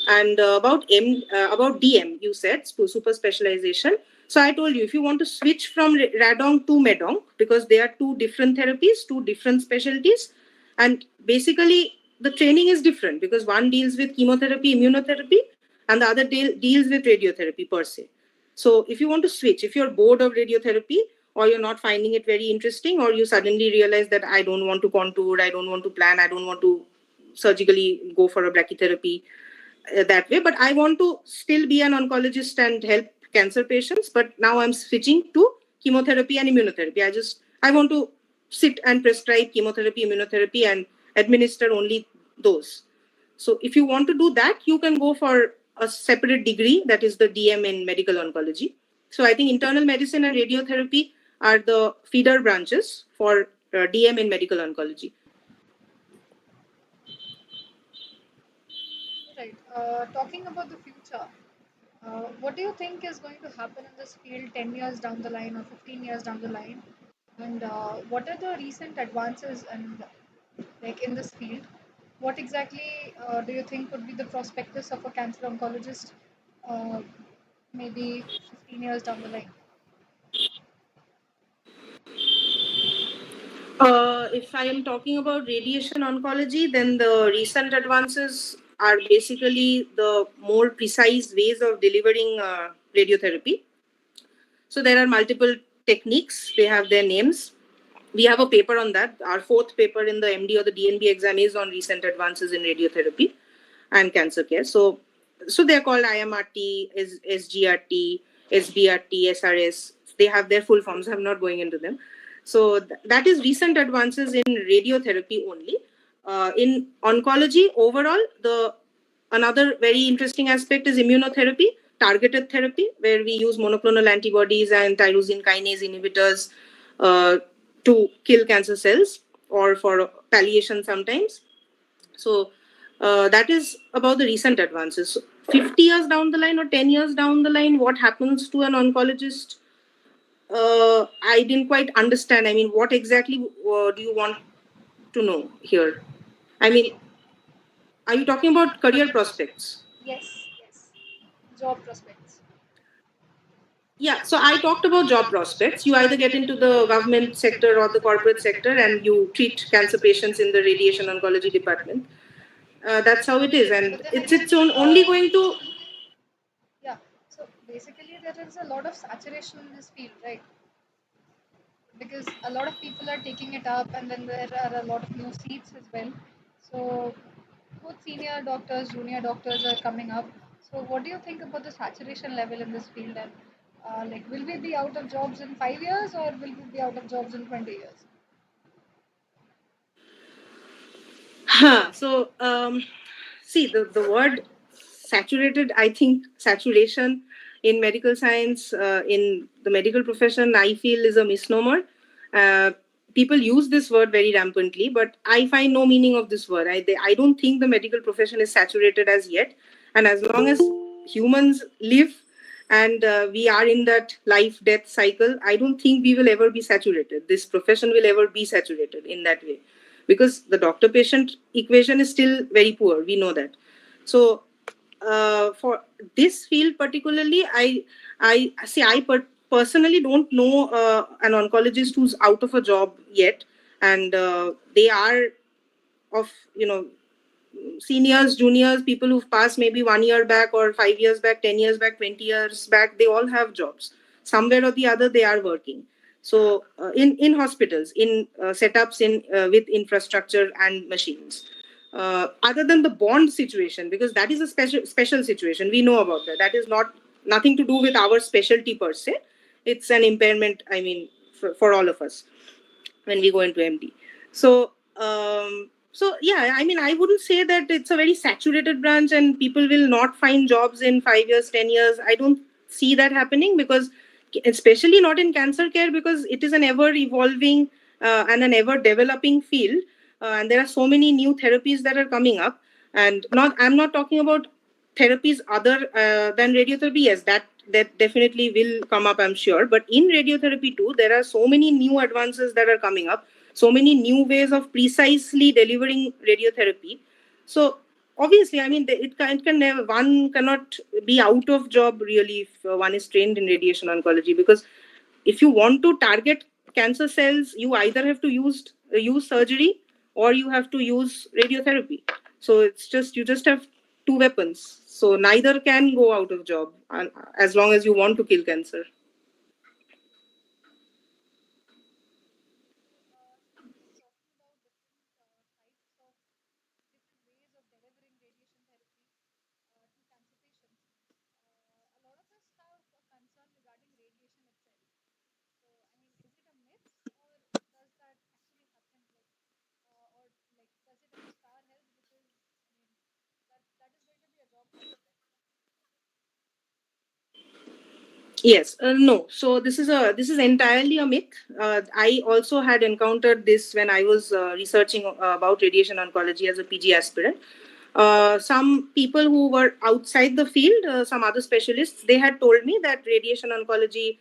And about DM, you said super specialization. So I told you, if you want to switch from RadOnc to MEDOnc, because they are two different therapies, two different specialties, and basically the training is different because one deals with chemotherapy, immunotherapy, and the other deals with radiotherapy per se. So if you want to switch, if you're bored of radiotherapy, or you're not finding it very interesting, or you suddenly realize that I don't want to contour, I don't want to plan, I don't want to surgically go for a brachytherapy that way, but I want to still be an oncologist and help cancer patients, but now I'm switching to chemotherapy and immunotherapy. I want to sit and prescribe chemotherapy, immunotherapy, and administer only those. So if you want to do that, you can go for a separate degree, that is the DM in medical oncology. So I think internal medicine and radiotherapy are the feeder branches for DM in medical oncology. Right. Talking about the future, What do you think is going to happen in this field 10 years down the line or 15 years down the line? And what are the recent advances and like in this field? What exactly do you think would be the prospectus of a cancer oncologist uh, maybe 15 years down the line? If I am talking about radiation oncology, then the recent advances are basically the more precise ways of delivering radiotherapy. So there are multiple techniques, they have their names. We have a paper on that. Our fourth paper in the MD or the DNB exam is on recent advances in radiotherapy and cancer care. So they're called IMRT, SGRT, SBRT, SRS. They have their full forms. I'm not going into them. So that is recent advances in radiotherapy only. In oncology overall, the another very interesting aspect is immunotherapy, targeted therapy, where we use monoclonal antibodies and tyrosine kinase inhibitors uh, to kill cancer cells or for palliation sometimes. So that is about the recent advances. So 50 years down the line or 10 years down the line, what happens to an oncologist? I didn't quite understand. I mean, what exactly do you want to know here? I mean, are you talking about career prospects? Yes, yes. Job prospects. Yeah, so I talked about job prospects. You either get into the government sector or the corporate sector and you treat cancer patients in the radiation oncology department. That's how it is. And But then it's again, only going to. yeah. So basically, there is a lot of saturation in this field, right? Because a lot of people are taking it up, and then there are a lot of new seats as well. So both senior doctors, junior doctors are coming up. So what do you think about the saturation level in this field? And like, will we be out of jobs in 5 years, or will we be out of jobs in 20 years? Huh. So, see, the word saturated, I think saturation in medical science, in the medical profession, I feel is a misnomer. Uh, People use this word very rampantly, but I find no meaning of this word. I don't think the medical profession is saturated as yet. And as long as humans live and we are in that life death cycle, I don't think we will ever be saturated. This profession will ever be saturated in that way because the doctor patient equation is still very poor. We know that. So for this field particularly, I see personally don't know an oncologist who's out of a job yet, and they are of seniors, juniors, people who've passed maybe 1 year back or 5 years back, 10 years back, 20 years back. They all have jobs somewhere or the other. They are working. So in hospitals, in setups, in with infrastructure and machines. Other than the bond situation, because that is a special situation, we know about that. That is not nothing to do with our specialty per se. It's an impairment. I mean, for all of us when we go into MD. So, so yeah, I mean, I wouldn't say that it's a very saturated branch and people will not find jobs in 5 years, 10 years. I don't see that happening because, especially not in cancer care, because it is an ever evolving and an ever developing field, and there are so many new therapies that are coming up. And not, I'm not talking about therapies other than radiotherapy. Yes, that definitely will come up, I'm sure. But in radiotherapy too, there are so many new advances that are coming up, so many new ways of precisely delivering radiotherapy. So obviously, I mean, it can never, one cannot be out of job really if one is trained in radiation oncology, because if you want to target cancer cells, you either have to use surgery or you have to use radiotherapy. So it's just, you just have two weapons. So neither can go out of job as long as you want to kill cancer. Yes, no. So this is entirely a myth. I also had encountered this when I was researching about radiation oncology as a PG aspirant. Some people who were outside the field, some other specialists, they had told me that radiation oncology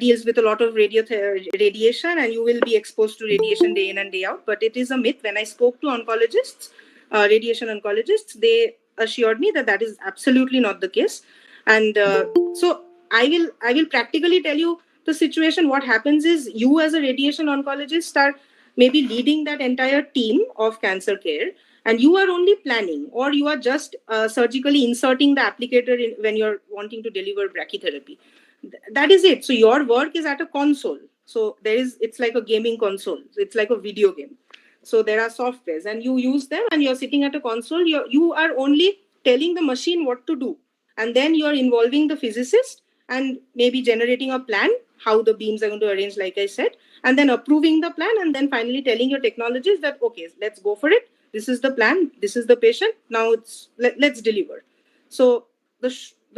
deals with a lot of radiation, and you will be exposed to radiation day in and day out. But it is a myth. When I spoke to oncologists, radiation oncologists, they assured me that that is absolutely not the case. And so I will practically tell you the situation. What happens is, you as a radiation oncologist are maybe leading that entire team of cancer care, and you are only planning, or you are just surgically inserting the applicator when you're wanting to deliver brachytherapy. That is it. So your work is at a console. So it's like a gaming console. It's like a video game. So there are softwares, and you use them, and you're sitting at a console. You are only telling the machine what to do, and then you're involving the physicist and maybe generating a plan how the beams are going to arrange, like I said, and then approving the plan, and then finally telling your technologist that, okay, let's go for it. This is the plan. This is the patient. Now let's deliver. So the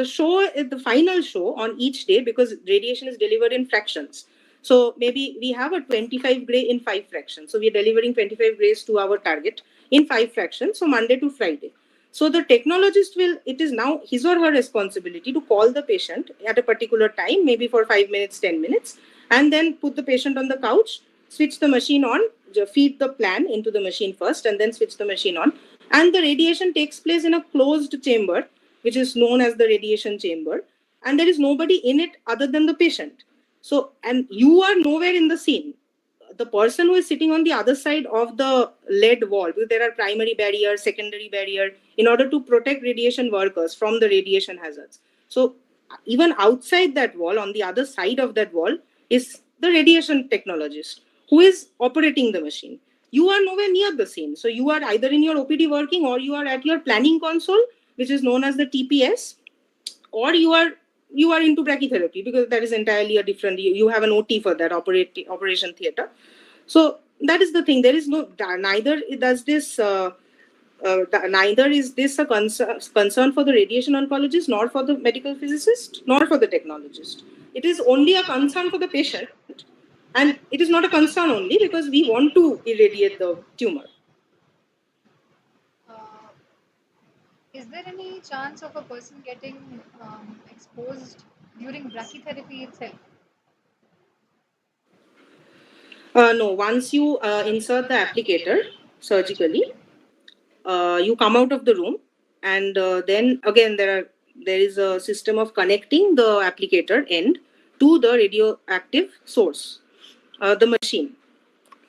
show is the final show on each day, because radiation is delivered in fractions. So maybe we have a 25 gray in 5 fractions. So we're delivering 25 grays to our target in 5 fractions. So Monday to Friday. So the technologist it is now his or her responsibility to call the patient at a particular time, maybe for 5 minutes, 10 minutes, and then put the patient on the couch, switch the machine on, feed the plan into the machine first, and then switch the machine on. And the radiation takes place in a closed chamber, which is known as the radiation chamber, and there is nobody in it other than the patient. So, and you are nowhere in the scene. The person who is sitting on the other side of the lead wall, because there are primary barrier, secondary barrier, in order to protect radiation workers from the radiation hazards. So even outside that wall, on the other side of that wall, is the radiation technologist who is operating the machine. You are nowhere near the scene. So you are either in your OPD working, or you are at your planning console, which is known as the TPS, or you are into brachytherapy, because that is entirely a different. You have an OT for that, operation theater. So that is the thing. There is no neither does this. Neither is this a concern for the radiation oncologist, nor for the medical physicist, nor for the technologist. It is only a concern for the patient, and it is not a concern only because we want to irradiate the tumor. Uh, is there any chance of a person getting exposed during brachytherapy itself? No, once you insert the applicator surgically, you come out of the room, and then again there is a system of connecting the applicator end to the radioactive source, the machine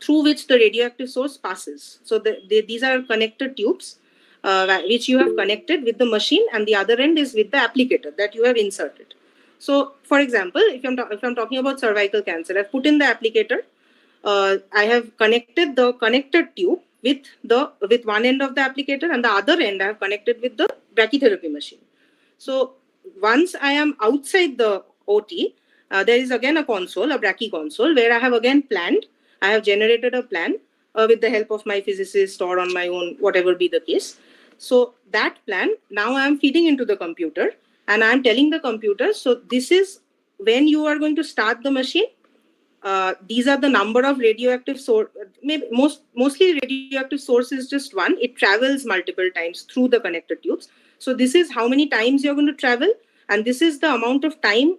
through which the radioactive source passes. So these are connected tubes, which you have connected with the machine, and the other end is with the applicator that you have inserted. So, for example, if I'm talking about cervical cancer, I've put in the applicator. I have connected the connected tube with one end of the applicator, and the other end I have connected with the brachytherapy machine. So once I am outside the OT, there is again a console, a brachy console, where I have again planned. I have generated a plan with the help of my physicist or on my own, whatever be the case. So that plan now I am feeding into the computer, and I am telling the computer, so this is when you are going to start the machine. These are the number of radioactive source. Maybe mostly radioactive source is just one. It travels multiple times through the connected tubes. So this is how many times you're going to travel, and this is the amount of time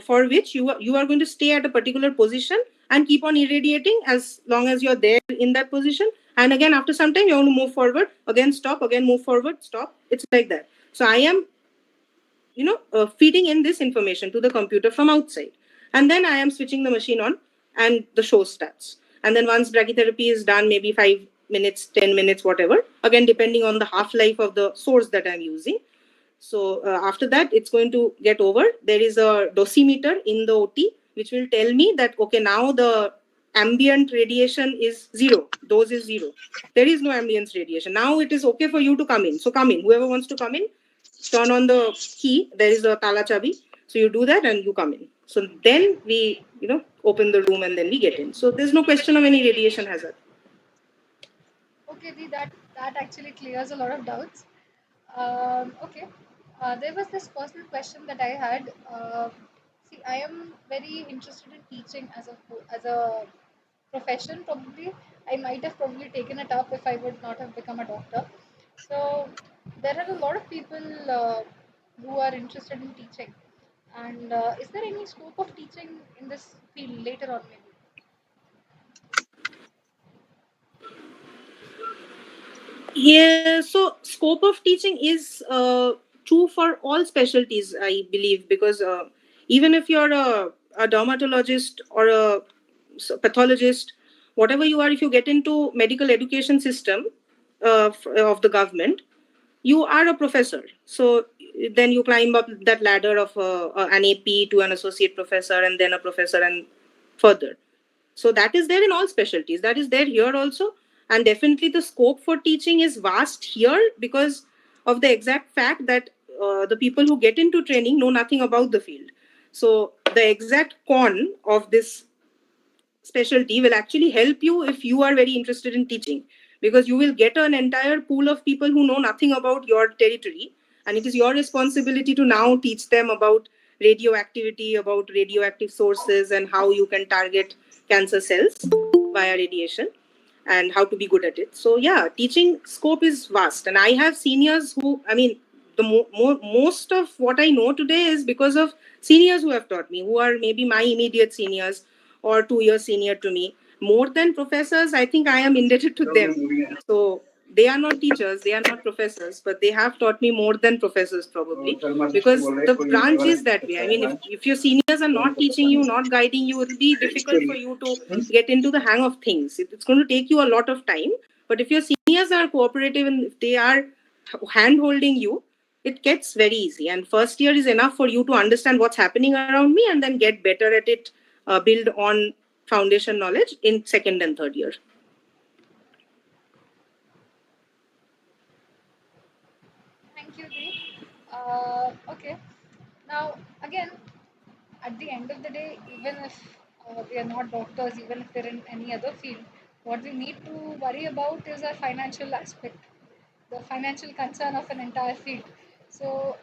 for which you are going to stay at a particular position and keep on irradiating as long as you're there in that position. And again, after some time, you want to move forward, again stop, again move forward, stop. It's like that. So I am feeding in this information to the computer from outside, and then I am switching the machine on, and the show starts. And then once brachytherapy is done, maybe 5 minutes, 10 minutes, whatever, again depending on the half life of the source that I'm using. So after that, it's going to get over. There is a dosimeter in the OT which will tell me that, okay, now the ambient radiation is zero, dose is zero. There is no ambient radiation. Now it is okay for you to come in. So come in. Whoever wants to come in, turn on the key. There is a tala chabi. So you do that and you come in. So then we, open the room and then we get in. So there's no question of any radiation hazard. Okay, that actually clears a lot of doubts. Okay, there was this personal question that I had. See, I am very interested in teaching as a profession. Probably, I might have probably taken it up if I would not have become a doctor. So there are a lot of people who are interested in teaching. And is there any scope of teaching in this field later on, maybe? Yeah, so scope of teaching is true for all specialties, I believe, because even if you're a dermatologist or a pathologist, whatever you are, if you get into medical education system of the government, you are a professor. So then you climb up that ladder of an AP to an associate professor and then a professor and further. So that is there in all specialties. That is there here also. And definitely the scope for teaching is vast here because of the exact fact that the people who get into training know nothing about the field. So the exact con of this specialty will actually help you if you are very interested in teaching, because you will get an entire pool of people who know nothing about your territory, and it is your responsibility to now teach them about radioactivity, about radioactive sources, and how you can target cancer cells via radiation and how to be good at it. So yeah, teaching scope is vast, and I have seniors who, I mean, the most of what I know today is because of seniors who have taught me, who are maybe my immediate seniors or 2 years senior to me. More than professors, I think I am indebted to them. So they are not teachers, they are not professors, but they have taught me more than professors probably, because the branch is that way. I mean, if your seniors are not teaching you, not guiding you, it will be difficult for you to get into the hang of things. It's going to take you a lot of time. But if your seniors are cooperative and if they are hand holding you, it gets very easy. And first year is enough for you to understand what's happening around me and then get better at it, build on foundation knowledge in second and third year. Thank you, Dee. Okay. Now, again, at the end of the day, even if we are not doctors, even if they're in any other field, what we need to worry about is our financial aspect, the financial concern of an entire field. So,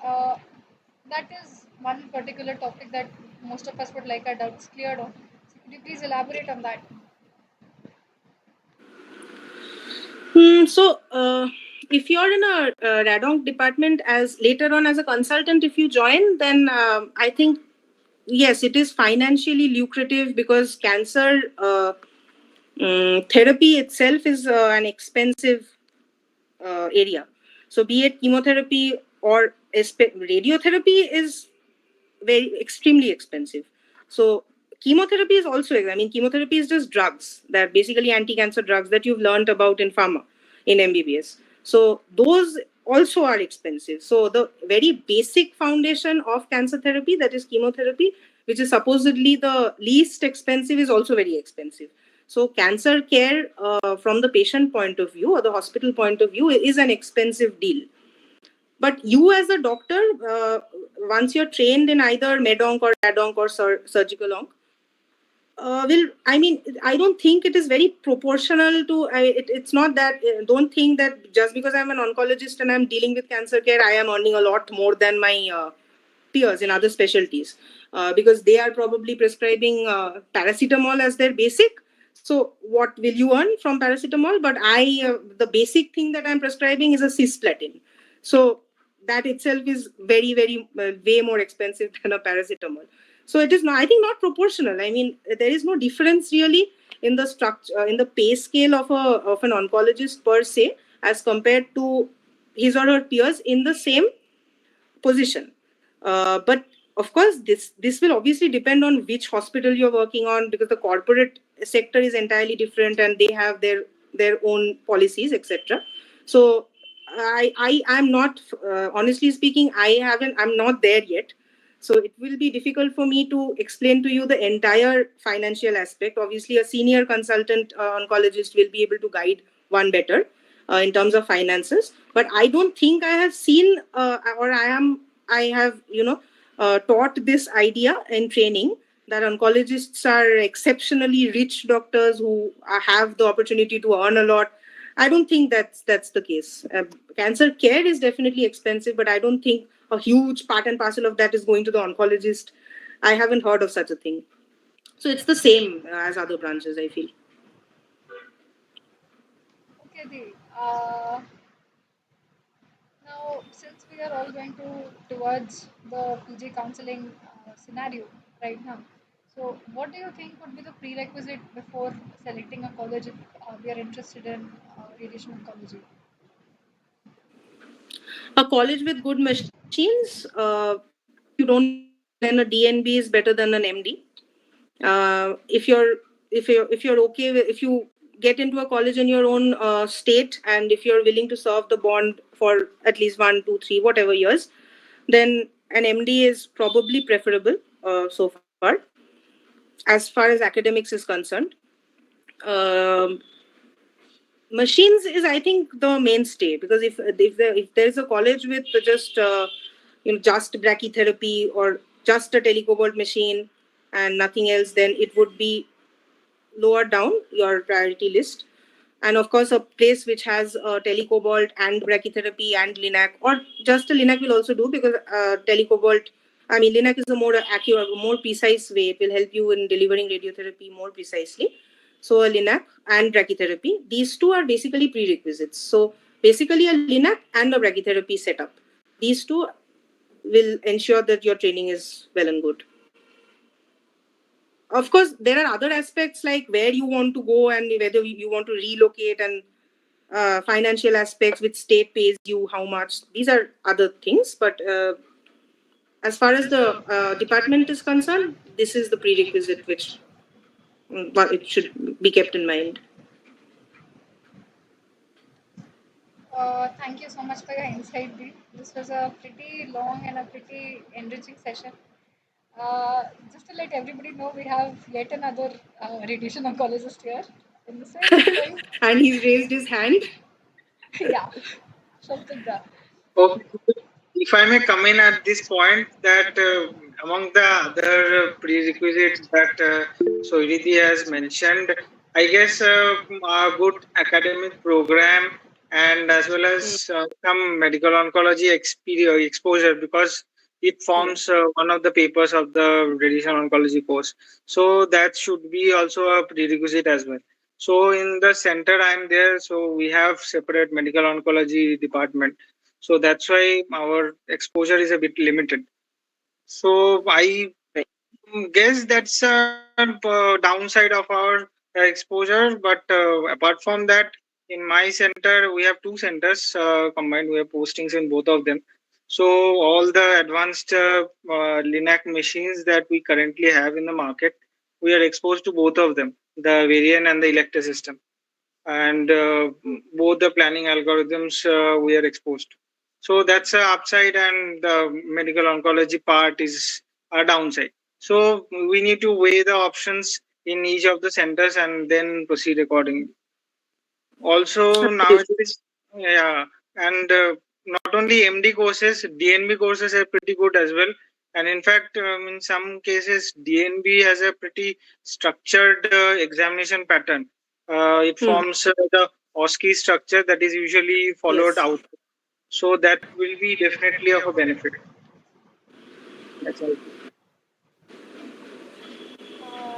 that is one particular topic that most of us would like our doubts cleared on. So, could you please elaborate on that? So, if you're in a RadOnc department as later on as a consultant, if you join, then I think yes, it is financially lucrative because cancer therapy itself is an expensive area. So, be it chemotherapy or radiotherapy is very extremely expensive. So chemotherapy is also, I mean, chemotherapy is just drugs that basically anti-cancer drugs that you've learned about in pharma, in MBBS. So those also are expensive. So the very basic foundation of cancer therapy, that is chemotherapy, which is supposedly the least expensive, is also very expensive. So cancer care from the patient point of view or the hospital point of view is an expensive deal. But you, as a doctor, once you're trained in either medonc or radonc or surgical onc, will, I mean, I don't think it is very proportional to. It's not that. Don't think that just because I'm an oncologist and I'm dealing with cancer care, I am earning a lot more than my peers in other specialties, because they are probably prescribing paracetamol as their basic. So what will you earn from paracetamol? But the basic thing that I'm prescribing is a cisplatin. So that itself is very, very way more expensive than a paracetamol. So it is not, I think, not proportional. I mean, there is no difference really in the structure, in the pay scale of an oncologist per se, as compared to his or her peers in the same position. But of course, this will obviously depend on which hospital you're working on, because the corporate sector is entirely different and they have their own policies, etc. So I'm not, honestly speaking, I'm not there yet. So it will be difficult for me to explain to you the entire financial aspect. Obviously, a senior consultant oncologist will be able to guide one better in terms of finances. But I don't think I have seen or I have, taught this idea in training that oncologists are exceptionally rich doctors who have the opportunity to earn a lot. I don't think that's the case. Cancer care is definitely expensive, but I don't think a huge part and parcel of that is going to the oncologist. I haven't heard of such a thing. So it's the same as other branches, I feel. Okay, Dee. Now, since we are all going towards the PG counseling scenario right now, so what do you think would be the prerequisite before selecting a college if we are interested in radiation oncology? A college with good machines, if you don't mind, then a DNB is better than an MD. If you're okay with, if you get into a college in your own state, and if you're willing to serve the bond for at least 1, 2, 3, whatever years, then an MD is probably preferable so far, as far as academics is concerned. Um, Machines is, I think, the mainstay, because if there is a college with just just brachytherapy or just a telecobalt machine and nothing else, then it would be lower down your priority list. And of course, a place which has telecobalt and brachytherapy and linac, or just a linac will also do, because telecobalt, I mean, linac is a more accurate, more precise way. It will help you in delivering radiotherapy more precisely. So a linac and brachytherapy, these two are basically prerequisites. So basically a linac and a brachytherapy setup, these two will ensure that your training is well and good. Of course, there are other aspects like where you want to go and whether you want to relocate, and financial aspects, which state pays you how much. These are other things, but as far as the department is concerned, this is the prerequisite which what it should be kept in mind. Thank you so much for your insight, Deep. This was a pretty long and a pretty enriching session. Just to let everybody know, we have yet another radiation oncologist here in the same building. And he's raised his hand. Yeah, Shobdita. Okay. If I may come in at this point, that among the other prerequisites that Soirindhri has mentioned, I guess a good academic program, and as well Mm, as some medical oncology exposure, because it yeah. forms one of the papers of the radiation oncology course. So that should be also a prerequisite as well. So in the center I'm there, so we have separate medical oncology department, so that's why our exposure is a bit limited. So I Right. guess that's a downside of our exposure. But apart from that, in my center we have two centers combined. We have postings in both of them. So all the advanced linac machines that we currently have in the market, we are exposed to both of them, the varian and the elector system, and both the planning algorithms we are exposed. So that's a upside, and the medical oncology part is a downside. So we need to weigh the options in each of the centers and then proceed accordingly. Also Absolutely. nowadays, yeah, and not only MD courses, DNB courses are pretty good as well. And in fact, in some cases, DNB has a pretty structured examination pattern. It Hmm. forms the OSCE structure that is usually followed Yes. out. So that will be definitely of a benefit. That's all.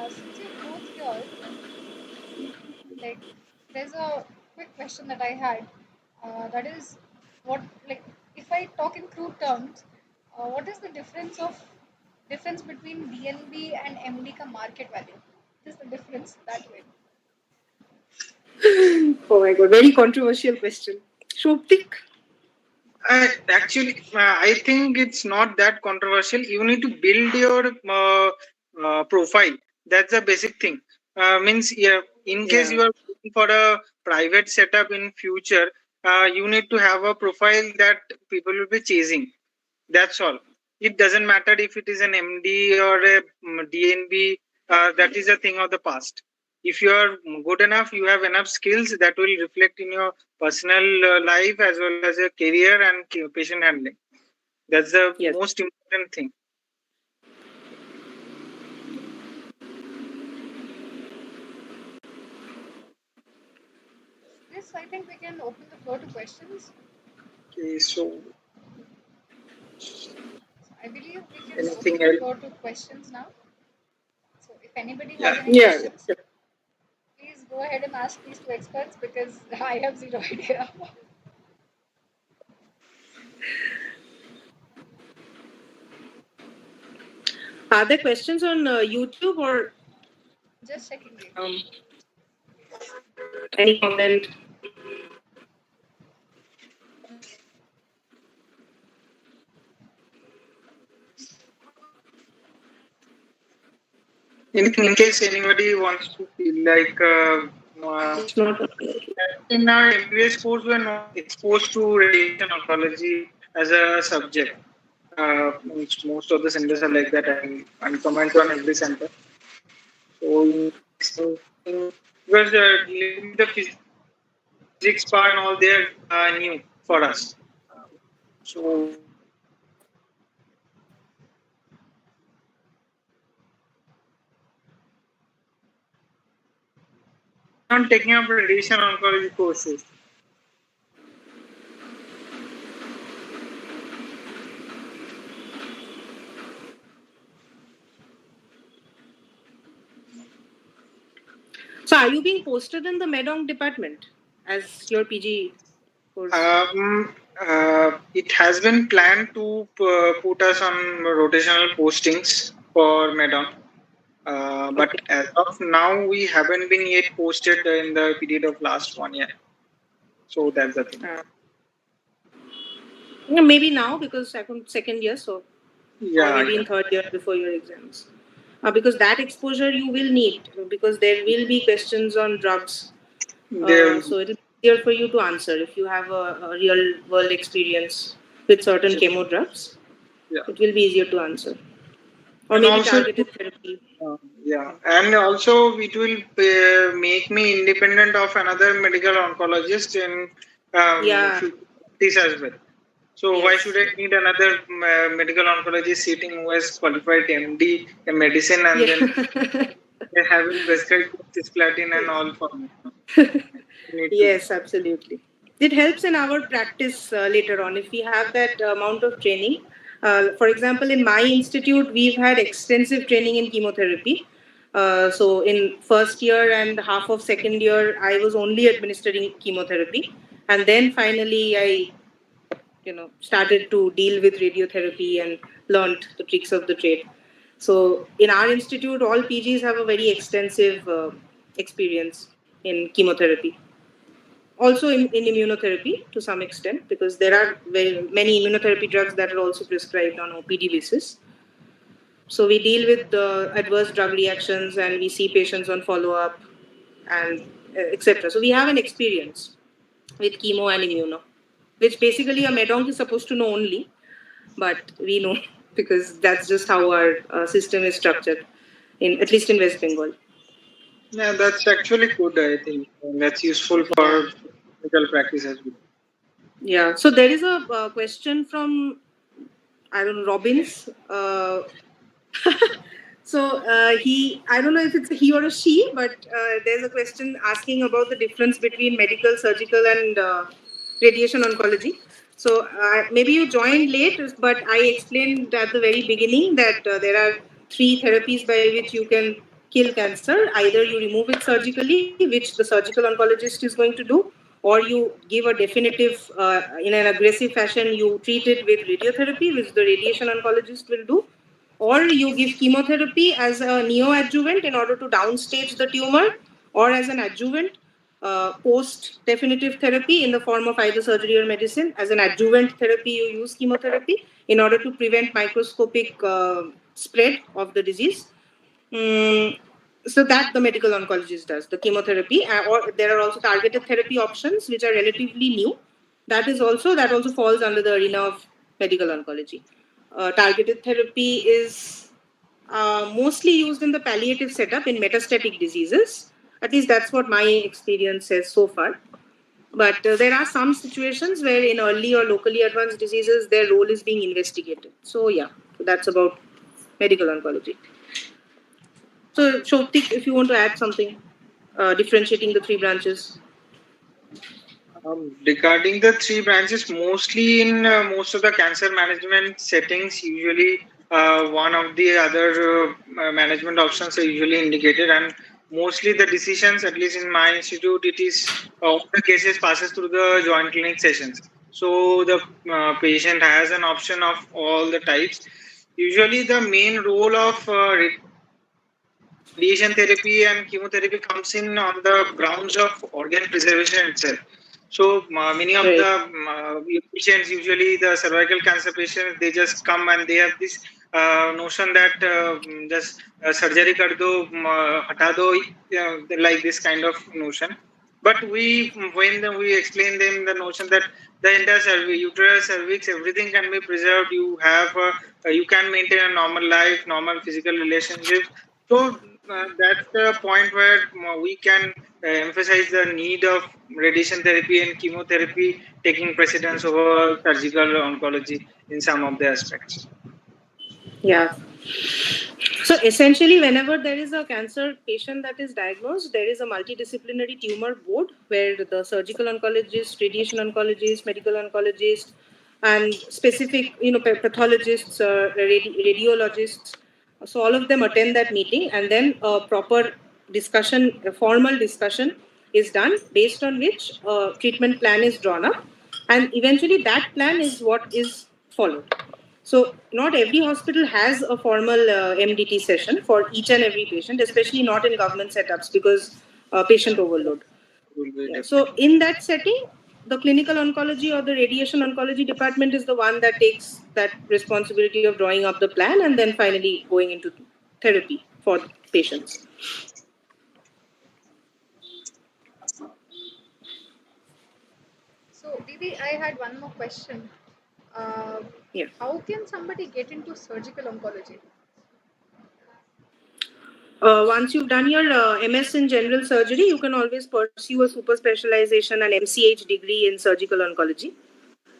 Since you're both here, like, there's a quick question that I had. That is, what like if I talk in crude terms, what is the difference between DNB and MD ka market value? What is the difference that way? Oh my god, very controversial question. Shoptik? Actually, I think it's not that controversial. You need to build your profile. That's the basic thing. Means, yeah, in case Yeah. you are looking for a private setup in future, you need to have a profile that people will be chasing. That's all. It doesn't matter if it is an MD or a DNB. That is a thing of the past. If you are good enough, you have enough skills that will reflect in your personal life as well as your career and patient handling. That's the Yes. most important thing. This, I think we can open the floor to questions. Okay, so So I believe we can anything open the else? floor to questions now. So if anybody has Yeah. any Yeah. questions, please go ahead and ask these two experts because I have zero idea. Are there questions on YouTube or Just checking it. any comment? Anything in case anybody wants to feel like It's not. in our MBBS course, we are not exposed to radiation oncology as a subject. Most of the centers are like that, and comment on every center. So, because dealing with the physics part and all, they're new for us. So we are not taking up radiation oncology courses. So, are you being posted in the MedOnc department as your PG course? It has been planned to put us on rotational postings for Medon. But Okay. as of now, we haven't been yet posted in the period of last 1 year. So that's the thing. Yeah, maybe now because I'm second year, so or Yeah, maybe yeah. in third year before your exams. Because that exposure you will need because there will be questions on drugs. There, So it will be easier for you to answer if you have a real world experience with certain chemo drugs. yeah. It will be easier to answer. Or And maybe also, targeted therapy. yeah, and also it will make me independent of another medical oncologist in Yeah. this as well. So why should Yes. I need another medical oncologist sitting who has qualified MD in medicine and then Yeah. they haven't prescribed cisplatin and all for me? Need to. Yes, absolutely. It helps in our practice later on if we have that amount of training. For example, in my institute, we've had extensive training in chemotherapy. So in first year and half of second year, I was only administering chemotherapy, and then finally I, started to deal with radiotherapy and learned the tricks of the trade. So in our institute, all PGs have a very extensive experience in chemotherapy, also in immunotherapy to some extent because there are very many immunotherapy drugs that are also prescribed on OPD basis. So we deal with the adverse drug reactions and we see patients on follow up and etc. So we have an experience with chemo and immuno, which basically a medonc is supposed to know only, but we know because that's just how our system is structured in at least in West Bengal. Yeah, that's actually good. I think and that's useful for medical practice as well. Yeah. So there is a question from I don't know Robbins. So I don't know if it's a he or a she, but there's a question asking about the difference between medical, surgical, and radiation oncology. So maybe you joined late, but I explained at the very beginning that there are three therapies by which you can kill cancer. Either you remove it surgically, which the surgical oncologist is going to do, or you give a definitive, in an aggressive fashion, you treat it with radiotherapy, which the radiation oncologist will do, or you give chemotherapy as a neoadjuvant in order to downstage the tumor, or as an adjuvant post definitive therapy in the form of either surgery or medicine. As an adjuvant therapy, you use chemotherapy in order to prevent microscopic spread of the disease. Mm, so that the medical oncologist does the chemotherapy, or there are also targeted therapy options which are relatively new. That also falls under the arena of medical oncology. Targeted therapy is mostly used in the palliative setup in metastatic diseases. At least that's what my experience says so far. But there are some situations where in early or locally advanced diseases, their role is being investigated. So yeah, that's about medical oncology. So Shoptik, if you want to add something, differentiating the three branches. Regarding the three branches, mostly in most of the cancer management settings, usually one of the other management options are usually indicated, and mostly the decisions, at least in my institute, it is all the cases passes through the joint clinic sessions. So the patient has an option of all the types. Usually, the main role of radiation therapy and chemotherapy comes in on the grounds of organ preservation itself. So many of the Right. patients, usually the cervical cancer patients, they just come and they have this notion that just surgery kar do, hata do, like this kind of notion. But we explain them the notion that the entire uterus, cervix, everything can be preserved. You can maintain a normal life, normal physical relationships. So that's the point where we can emphasize the need of radiation therapy and chemotherapy taking precedence over surgical oncology in some of the aspects. Yeah. So essentially, whenever there is a cancer patient that is diagnosed, there is a multidisciplinary tumor board where the surgical oncologist, radiation oncologist, medical oncologist, and specific, pathologists, radiologists. So all of them attend that meeting, and then a proper discussion, a formal discussion, is done based on which a treatment plan is drawn up, and eventually that plan is what is followed. So not every hospital has a formal MDT session for each and every patient, especially not in government setups because patient overload. Will be Yeah. So definitely. in that setting, the clinical oncology or the radiation oncology department is the one that takes that responsibility of drawing up the plan and then finally going into therapy for the patients. So, Didi, I had one more question. Uh, Yeah. how can somebody get into surgical oncology? Once you've done your MS in general surgery, you can always pursue a super specialization and MCH degree in surgical oncology.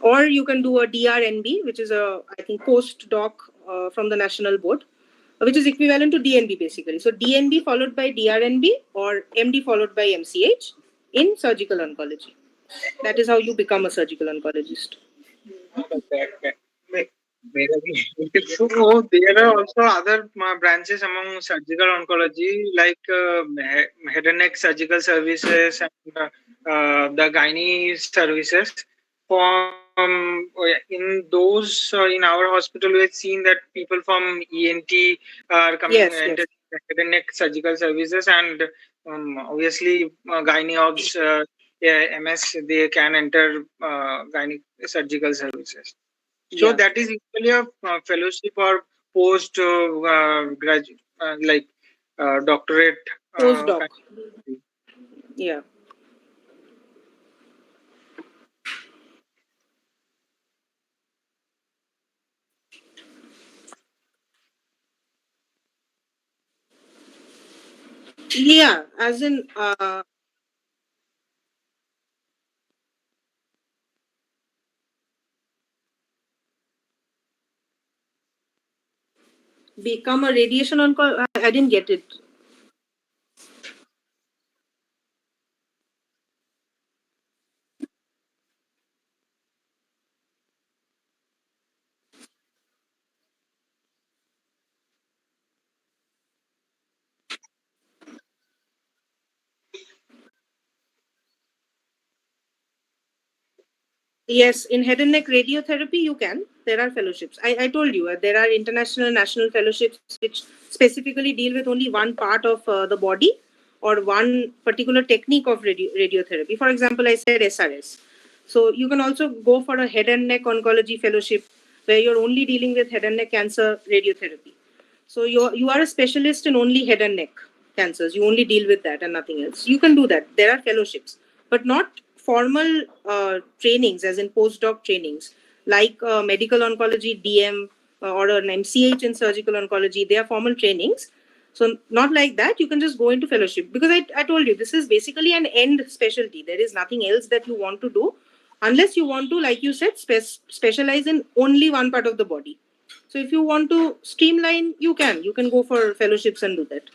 Or you can do a DRNB, which is a, I think, postdoc from the national board, which is equivalent to DNB basically. So DNB followed by DRNB or MD followed by MCH in surgical oncology. That is how you become a surgical oncologist. Okay. Maybe. So there are also other branches among surgical oncology, like head and neck surgical services and the gynae services. In those in our hospital, we have seen that people from ENT are coming Yes, into yes. head and neck surgical services, and obviously gynae obs, MS, they can enter gynae surgical services. So Yeah. that is usually a fellowship or post graduate, like doctorate Postdoc. kind of thing. Yeah. Yeah. As in, become a radiation oncologist. I didn't get it. Yes, in head and neck radiotherapy, you can. There are fellowships. I told you, there are international and national fellowships which specifically deal with only one part of the body or one particular technique of radiotherapy. For example, I said SRS. So you can also go for a head and neck oncology fellowship where you're only dealing with head and neck cancer radiotherapy. So you are a specialist in only head and neck cancers. You only deal with that and nothing else. You can do that. There are fellowships, but not formal trainings, as in postdoc trainings, like medical oncology DM or an MCH in surgical oncology. They are formal trainings. So not like that. You can just go into fellowship because I told you this is basically an end specialty. There is nothing else that you want to do unless you want to, like you said, specialize in only one part of the body. So if you want to streamline, you can go for fellowships and do that.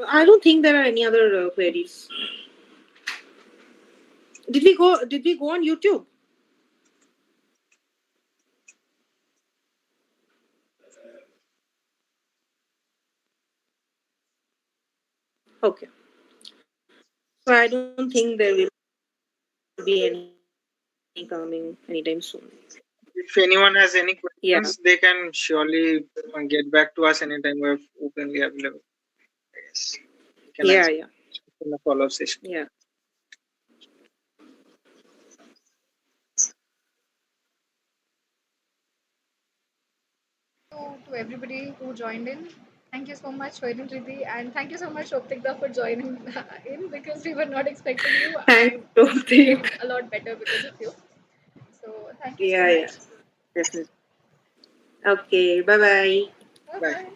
I don't think there are any other queries. Did we go? Did we go on YouTube? Okay. So I don't think there will be any coming anytime soon. If anyone has any Yeah. questions, they can surely get back to us anytime. We're openly available. Yes, we can Yeah. answer Yeah. in the follow-up session. Yeah. To everybody who joined in. Thank you so much, Soirindri, and thank you so much, Shobtikda, for joining in because we were not expecting you, Thanks, and it's Pratik. been a lot better because of you. So thank you so Yeah. Yeah. much. Definitely. Okay. Bye bye. Bye Bye. bye.